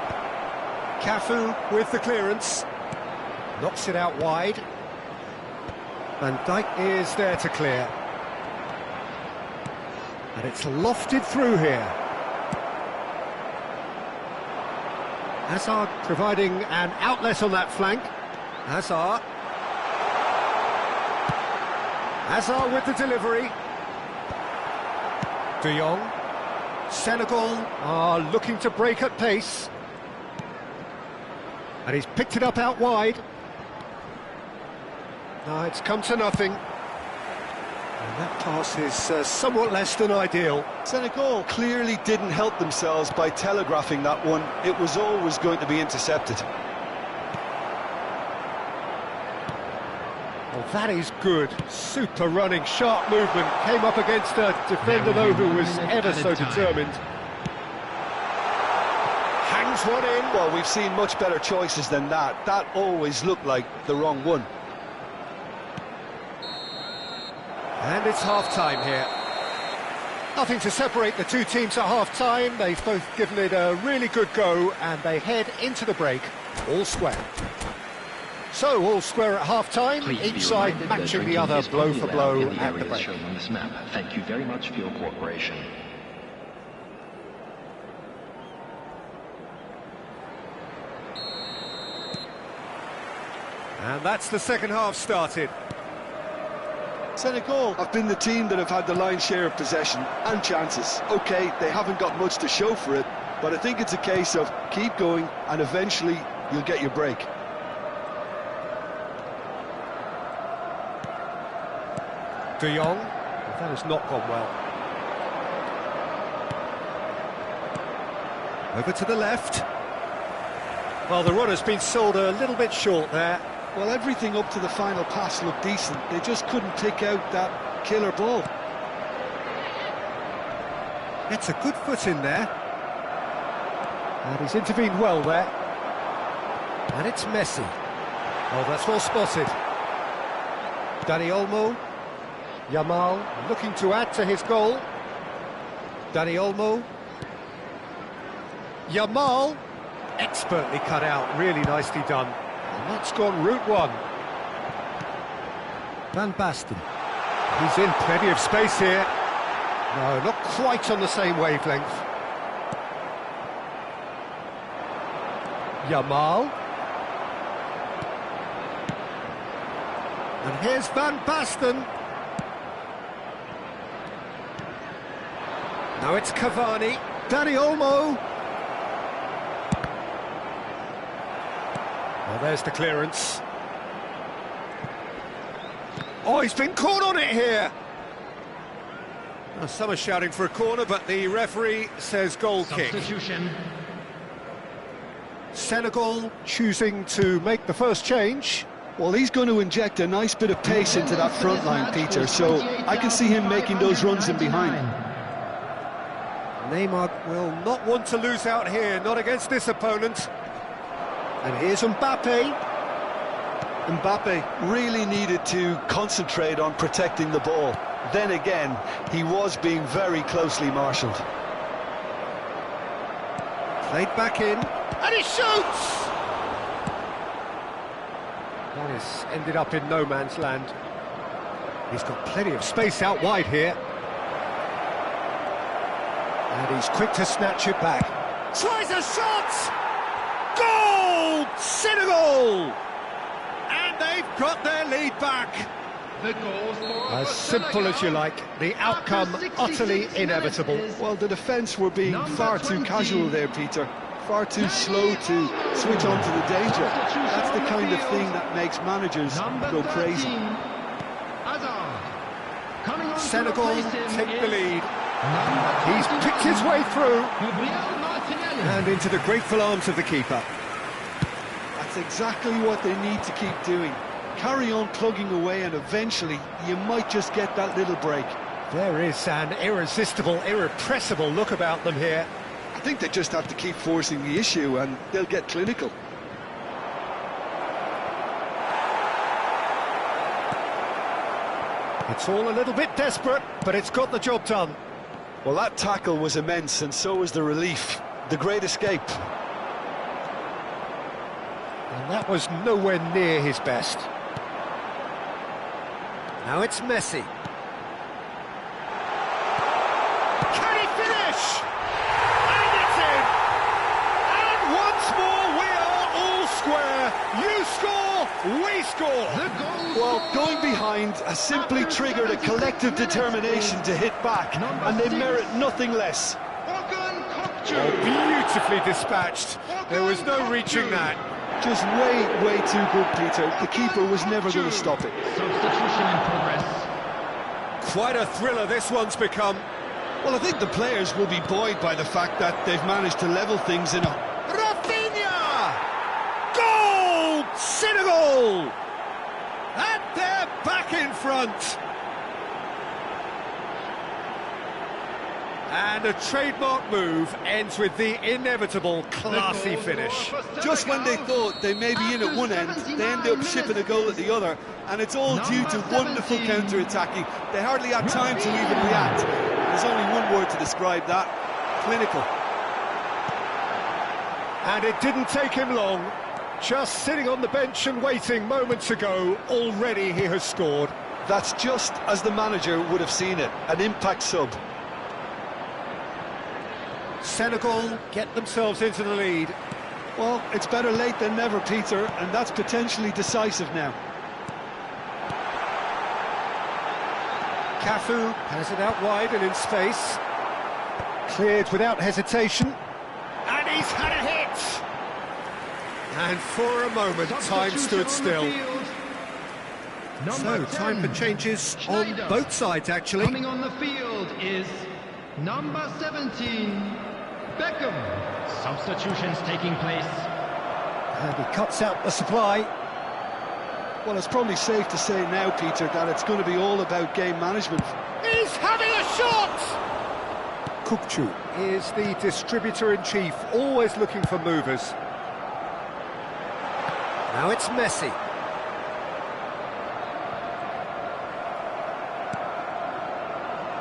Cafu with the clearance. Knocks it out wide. Van Dijk is there to clear. And it's lofted through here. Hazard providing an outlet on that flank. Hazard. Hazard with the delivery. De Jong. Senegal are looking to break at pace. And he's picked it up out wide. No, it's come to nothing. And that pass is somewhat less than ideal. Senegal clearly didn't help themselves by telegraphing that one. It was always going to be intercepted. Well, that is good. Super running, sharp movement. Came up against a defender, though, who was ever so determined. Hangs one in. Well, we've seen much better choices than that. That always looked like the wrong one. And it's half-time here. Nothing to separate the two teams at half-time. They've both given it a really good go, and they head into the break all square. So, all square at half-time, each side matching the other blow for blow at the break. Shown on this map. Thank you very much for your cooperation. And that's the second half started. Senegal have been the team that have had the lion's share of possession and chances. OK, they haven't got much to show for it, but I think it's a case of keep going and eventually you'll get your break. De Jong, well, that has not gone well. Over to the left. Well, the run has been sold a little bit short there. Well, everything up to the final pass looked decent. They just couldn't pick out that killer ball. Gets a good foot in there. And he's intervened well there. And it's Messi. Oh, that's well spotted. Dani Olmo. Yamal looking to add to his goal. Dani Olmo. Yamal. Expertly cut out, really nicely done. And that's gone route one. Van Basten. He's in plenty of space here. No, not quite on the same wavelength. Yamal. And here's Van Basten. Now it's Cavani. Dani Olmo. Well, there's the clearance. Oh, he's been caught on it here. Well, some are shouting for a corner, but the referee says goal kick. Substitution. Senegal choosing to make the first change. Well, he's going to inject a nice bit of pace into that front line, Peter, so I can see him making those runs in behind. Neymar will not want to lose out here, not against this opponent. And here's Mbappe. Mbappe really needed to concentrate on protecting the ball. Then again, he was being very closely marshalled. Played back in, and he shoots! That has ended up in no man's land. He's got plenty of space out wide here. And he's quick to snatch it back. Tries a shot! Goal! Senegal! And they've got their lead back. The goals for As simple as you like, the outcome utterly inevitable. Well, the defence were being far too casual there, Peter. Far too slow to switch on to the danger. That's the kind of thing that makes managers go crazy. Senegal take the lead. He's picked his way through and into the grateful arms of the keeper. That's exactly what they need to keep doing. Carry on plugging away and eventually you might just get that little break. There is an irresistible, irrepressible look about them here. I think they just have to keep forcing the issue and they'll get clinical. It's all a little bit desperate, but it's got the job done. Well, that tackle was immense, and so was the relief. The great escape. And that was nowhere near his best. Now it's Messi. Can he finish? And it's in! And once more we are all square. You score, we score. The goal Well, scorer. going behind has simply triggered a collective determination to hit back, and they merit nothing less. Oh, beautifully dispatched. There was no reaching that. Just way too good, Peter. The keeper was never going to stop it. Substitution in progress. Quite a thriller this one's become. Well, I think the players will be buoyed by the fact that they've managed to level things in a... Rafinha! Goal! Senegal! And they're back in front. And a trademark move ends with the inevitable classy finish. Just when they thought they may be in at one end, they end up shipping a goal at the other, and it's all due to wonderful counter-attacking. They hardly had time to even react. There's only one word to describe that: clinical. And it didn't take him long. Just sitting on the bench and waiting moments ago, already he has scored. That's just as the manager would have seen it, an impact sub. Senegal get themselves into the lead. Well, it's better late than never, Peter, and that's potentially decisive now. Cafu has it out wide and in space. Cleared without hesitation. And he's had a hit! And for a moment, time stood still. So, time for changes on both sides, actually. Coming on the field is number 17, Beckham. Substitutions taking place. And he cuts out the supply. Well, it's probably safe to say now, Peter, that it's going to be all about game management. He's having a shot! Kupchu is the distributor-in-chief, always looking for movers. Now it's Messi.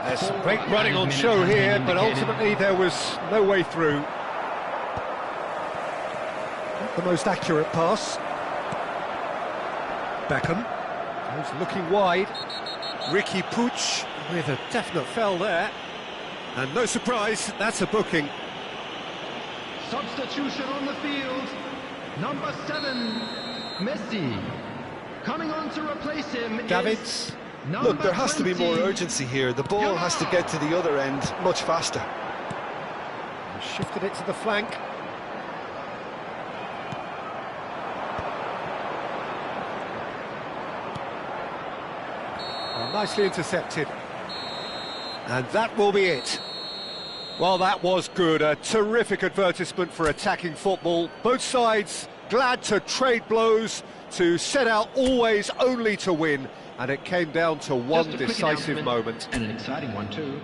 There's some great running on show here, but ultimately there was no way through. Not the most accurate pass. Beckham goes looking wide. Ricky Puig with a definite foul there. And no surprise, that's a booking. Substitution on the field, number 7, Messi. Coming on to replace him Davids. is number Look, there has to be more 20. urgency here. The ball has to get to the other end much faster. Shifted it to the flank. Well, nicely intercepted. And that will be it. Well, that was good. A terrific advertisement for attacking football. Both sides glad to trade blows, to set out always only to win. And it came down to one Just a quick decisive announcement, moment. and an exciting one too.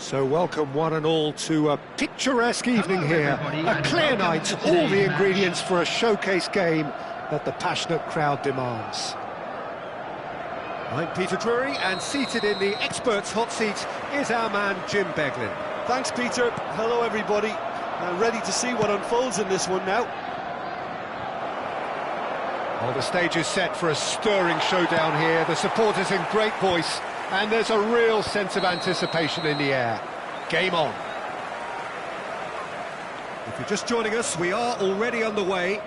So welcome one and all to a picturesque evening Hello, here. everybody, A and clear welcome night, to all today's the match. ingredients for a showcase game that the passionate crowd demands. I'm Peter Drury, and seated in the experts' hot seat is our man Jim Beglin. Thanks, Peter. Hello, everybody. Ready to see what unfolds in this one now. Well, the stage is set for a stirring showdown here. The supporters in great voice, and there's a real sense of anticipation in the air. Game on. If you're just joining us, we are already underway.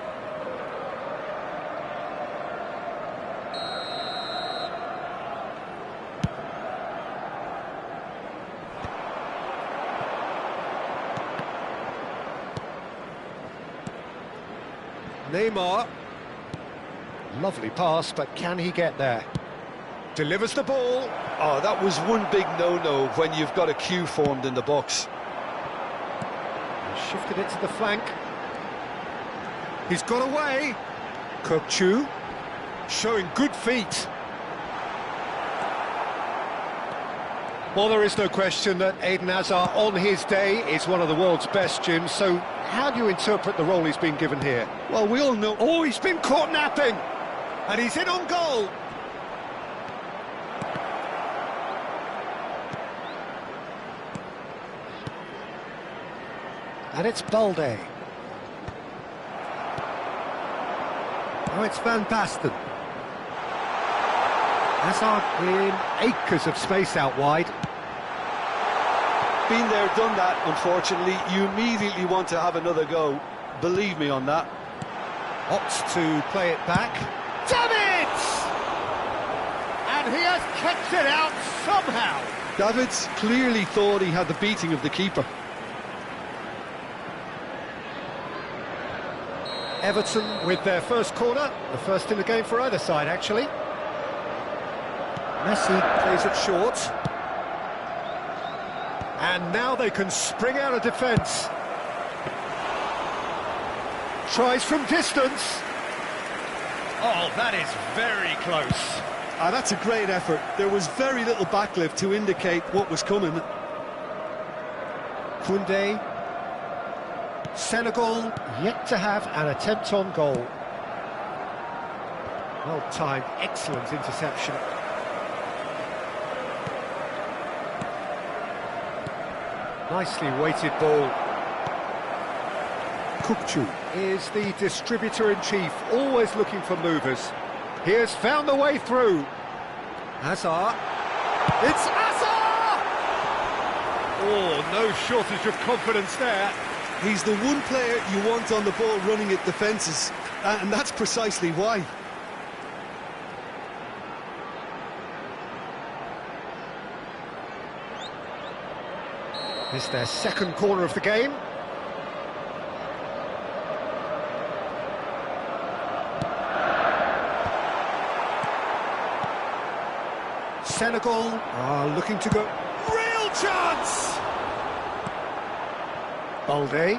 Neymar. Lovely pass, but can he get there? Delivers the ball. Oh, that was one big no-no when you've got a queue formed in the box. Shifted it to the flank. He's got away. Kokchu showing good feet. Well, there is no question that Eden Hazard on his day is one of the world's best, Jim. So how do you interpret the role he's been given here? Well, we all know... Oh, he's been caught napping. And he's in on goal. And it's Balde. Now it's Van Basten. Hazard in acres of space out wide. Been there, done that, unfortunately. You immediately want to have another go. Believe me on that. Opts to play it back. Davids! And he has kept it out somehow. Davids clearly thought he had the beating of the keeper. Everton with their first corner, the first in the game for either side, actually. Messi plays it short. And now they can spring out of defence. Tries from distance. Oh, that is very close. That's a great effort. There was very little backlift to indicate what was coming. Koundé. Senegal yet to have an attempt on goal. Well timed, excellent interception. Nicely weighted ball. Kokchu is the distributor-in-chief, always looking for movers. He has found the way through. Hazard. It's Hazard! Oh, no shortage of confidence there. He's the one player you want on the ball running at defences, and that's precisely why. It's their second corner of the game. Senegal are looking to go. Real chance! Balde.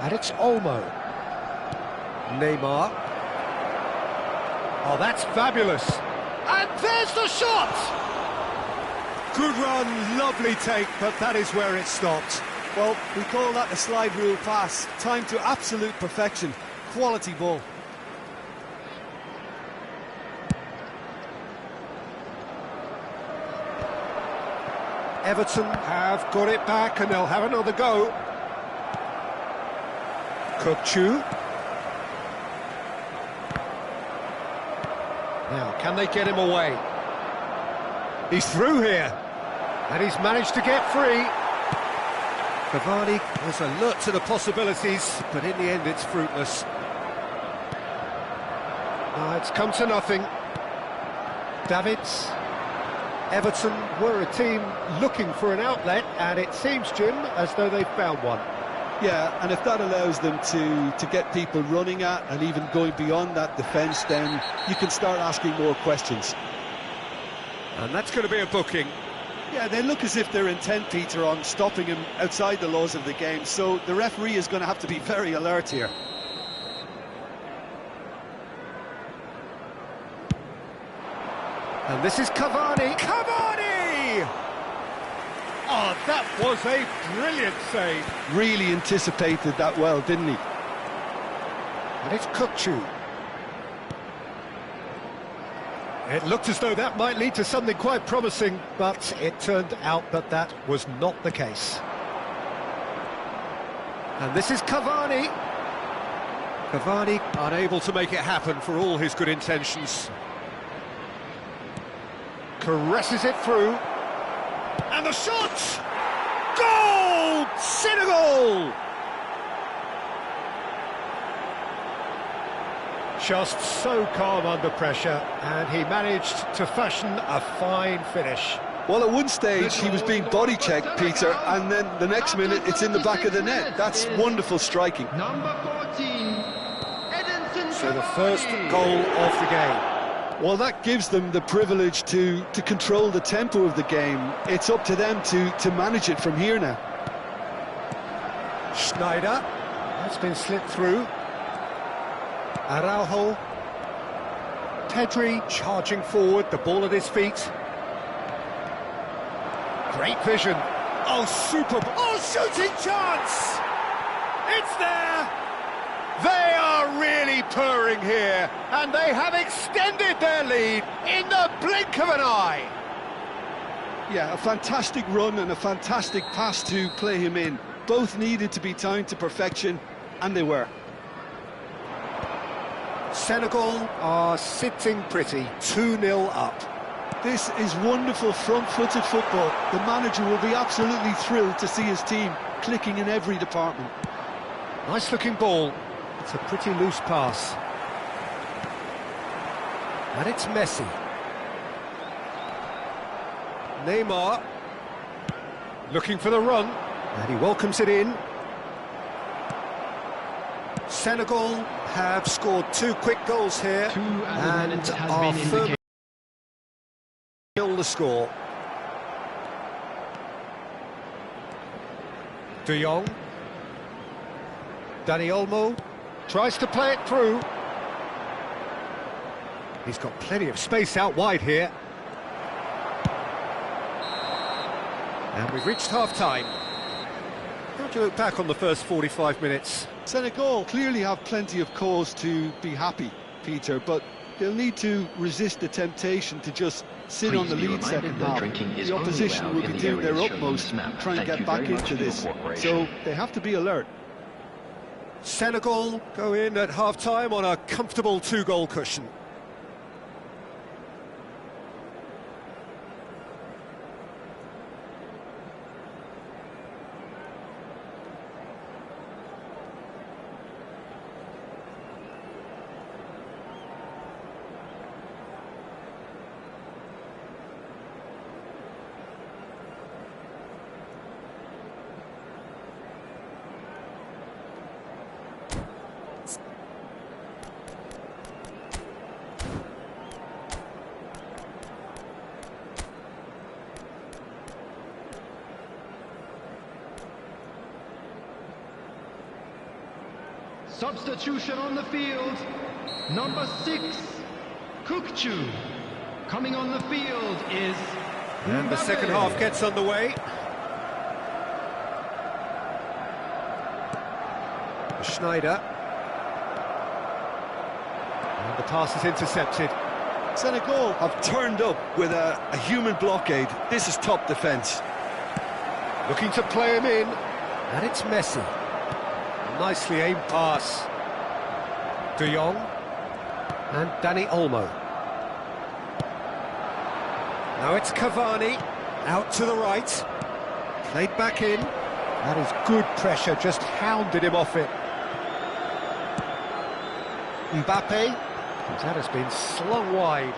And it's Olmo. Neymar. Oh, that's fabulous. And there's the shot! Good run, lovely take, but that is where it stopped. Well, we call that a slide rule pass. Time to absolute perfection. Quality ball. Everton have got it back and they'll have another go. Kokchu. Now, can they get him away? He's through here, and he's managed to get free. Cavani was alert to the possibilities, but in the end it's fruitless. It's come to nothing. Davids. Everton were a team looking for an outlet, and it seems, Jim, as though they've found one. Yeah, and if that allows them to get people running at and even going beyond that defence, then you can start asking more questions. And that's going to be a booking. Yeah, they look as if they're intent, Peter, on stopping him outside the laws of the game, so the referee is going to have to be very alert here. And this is Cavani. Cavani! Oh, that was a brilliant save. Really anticipated that well, didn't he? And it's Kukçu. It looked as though that might lead to something quite promising, but it turned out that that was not the case. And this is Cavani. Cavani unable to make it happen for all his good intentions. Caresses it through. And the shot! Goal! Senegal! Just so calm under pressure, and he managed to fashion a fine finish. Well, at one stage he was being body checked, Peter, and then the next minute it's in the back of the net. That's wonderful striking. Number 14, Edinson So the first goal of the game. Well, that gives them the privilege to control the tempo of the game. It's up to them to manage it from here now. Schneider, that's been slipped through. Araujo. Pedri charging forward, the ball at his feet. Great vision. Oh, super. Oh, shooting chance! It's there! They are really purring here, and they have extended their lead in the blink of an eye. Yeah, a fantastic run and a fantastic pass to play him in. Both needed to be timed to perfection, and they were. Senegal are sitting pretty, 2-0 up. This is wonderful front-footed football. The manager will be absolutely thrilled to see his team clicking in every department. Nice-looking ball. It's a pretty loose pass. And it's Messi. Neymar. Looking for the run. And he welcomes it in. Senegal have scored 2 quick goals here. 2 and and has are been firmly indicated. the score. De Jong. Dani Olmo tries to play it through. He's got plenty of space out wide here. And we've reached half-time. How do you look back on the first 45 minutes? Senegal clearly have plenty of cause to be happy, Peter, but they'll need to resist the temptation to just sit on the lead second half. The opposition will be doing their utmost to try and get back into this, so they have to be alert. Senegal go in at half-time on a comfortable 2-goal cushion. Substitution on the field, number 6, Kukçu. Coming on the field is And the second half gets underway. Schneider. And the pass is intercepted. Senegal have turned up with a human blockade. This is top defence. Looking to play him in. And it's Messi. Nicely aimed pass. De Jong. And Dani Olmo. Now it's Cavani. Out to the right. Played back in. That is good pressure, just hounded him off it. Mbappe. That has been slung wide.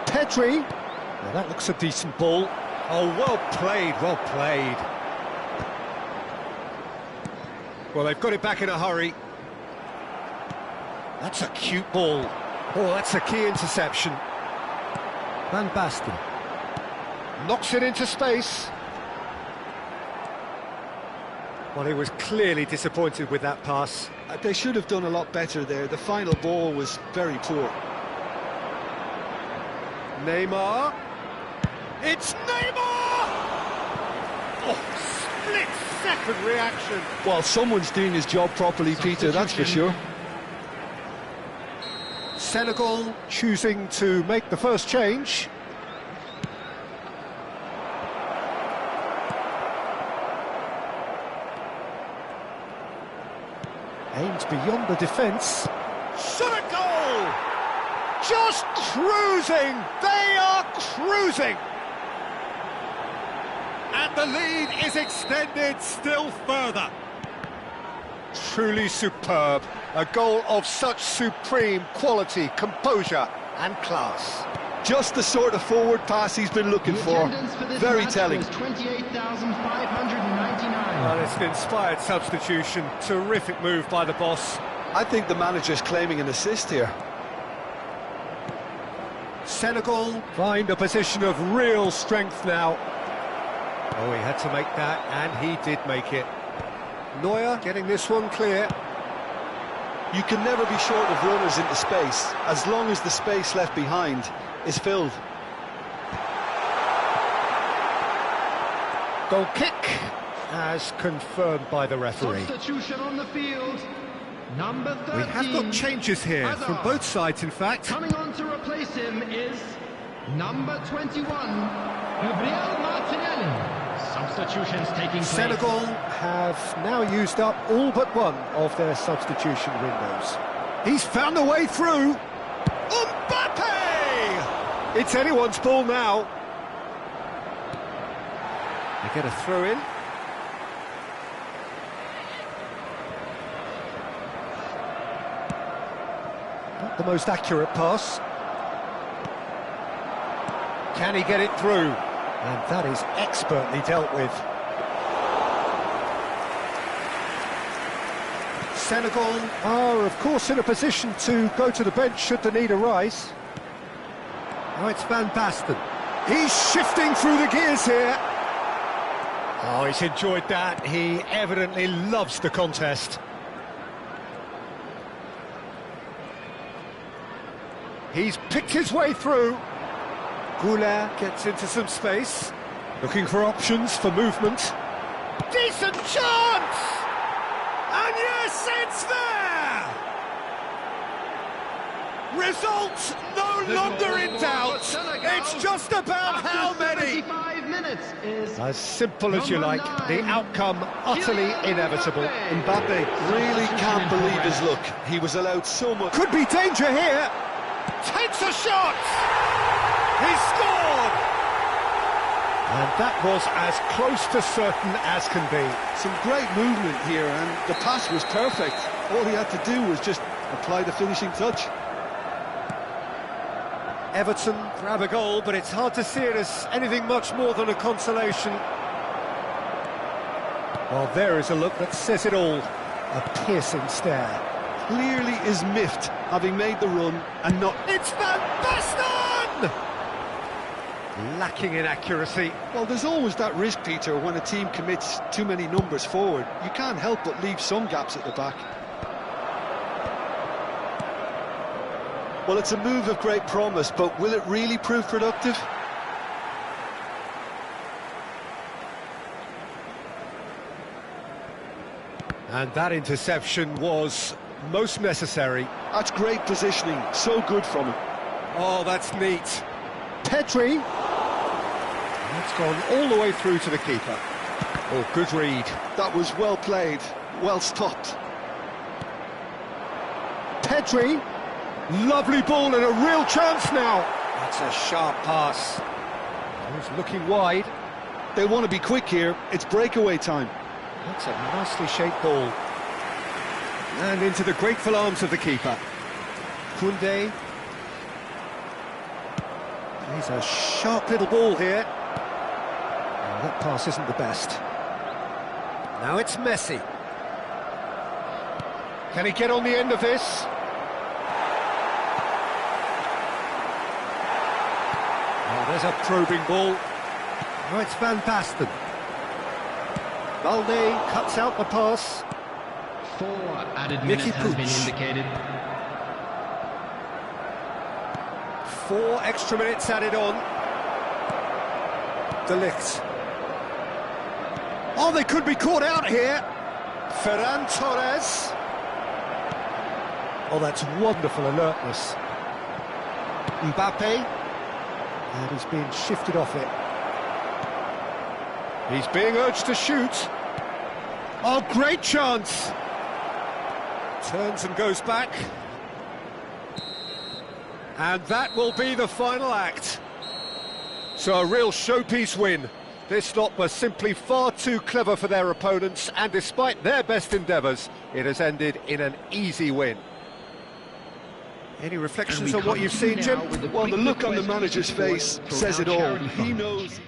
Pedri. Now that looks a decent ball. Oh, well played, well played. Well, they've got it back in a hurry. That's a cute ball. Oh, that's a key interception. Van Basten. Knocks it into space. Well, he was clearly disappointed with that pass. They should have done a lot better there. The final ball was very poor. Neymar. It's Neymar! Split-second reaction. Well, someone's doing his job properly, Peter, that's for sure. Senegal choosing to make the first change. Aimed beyond the defence. Senegal! Just cruising! They are cruising! And the lead is extended still further. Truly superb. A goal of such supreme quality, composure and class. Just the sort of forward pass he's been looking for. Very telling. 28,599. Well, it's an inspired substitution. Terrific move by the boss. I think the manager's claiming an assist here. Senegal find a position of real strength now. Oh, he had to make that, and he did make it. Neuer getting this one clear. You can never be short of runners into space, as long as the space left behind is filled. Goal kick, as confirmed by the referee. Substitution on the field. Number 13. We have got changes here, Hazard. from both sides, in fact. Coming on to replace him is number 21, Gabriel Martinelli. Substitutions taking place. Senegal have now used up all but one of their substitution windows. He's found a way through. Mbappe! It's anyone's ball now. They get a throw in. Not the most accurate pass. Can he get it through? And that is expertly dealt with. Senegal are, of course, in a position to go to the bench should the need arise. Now it's Van Basten. He's shifting through the gears here. Oh, he's enjoyed that. He evidently loves the contest. He's picked his way through. Goulart gets into some space, looking for options for movement. Decent chance! And yes, it's there! Result no longer in doubt. It's just about how many. 75 minutes is As simple as you like, the outcome utterly inevitable. Mbappe really can't believe his luck. He was allowed so much. Could be danger here. Takes a shot! He scored! And that was as close to certain as can be. Some great movement here, and the pass was perfect. All he had to do was just apply the finishing touch. Everton grab a goal, but it's hard to see it as anything much more than a consolation. Well, there is a look that says it all. A piercing stare. Clearly is miffed, having made the run and not... It's Van Basten! Lacking in accuracy. Well, there's always that risk, Peter, when a team commits too many numbers forward. You can't help but leave some gaps at the back. Well, it's a move of great promise, but will it really prove productive? And that interception was most necessary. That's great positioning, so good from him. Oh, that's neat. Petri. That's gone all the way through to the keeper. Oh, good read. That was well played, well stopped. Petri. Lovely ball and a real chance now. That's a sharp pass. He's looking wide. They want to be quick here. It's breakaway time. That's a nicely shaped ball. And into the grateful arms of the keeper. Koundé. He's a sharp little ball here. Oh, that pass isn't the best. Now it's Messi. Can he get on the end of this? Oh, there's a probing ball. Now it's Van Basten. Balde cuts out the pass. 4 added minutes has been indicated. 4 extra minutes added on. De Ligt. Oh, they could be caught out here. Ferran Torres. Oh, that's wonderful alertness. Mbappe. And he's being shifted off it. He's being urged to shoot. Oh, great chance. Turns and goes back. And that will be the final act. So a real showpiece win. This lot was simply far too clever for their opponents, and despite their best endeavours, it has ended in an easy win. Any reflections on what you've seen, Jim? Well, the look on the manager's face says it all. He knows...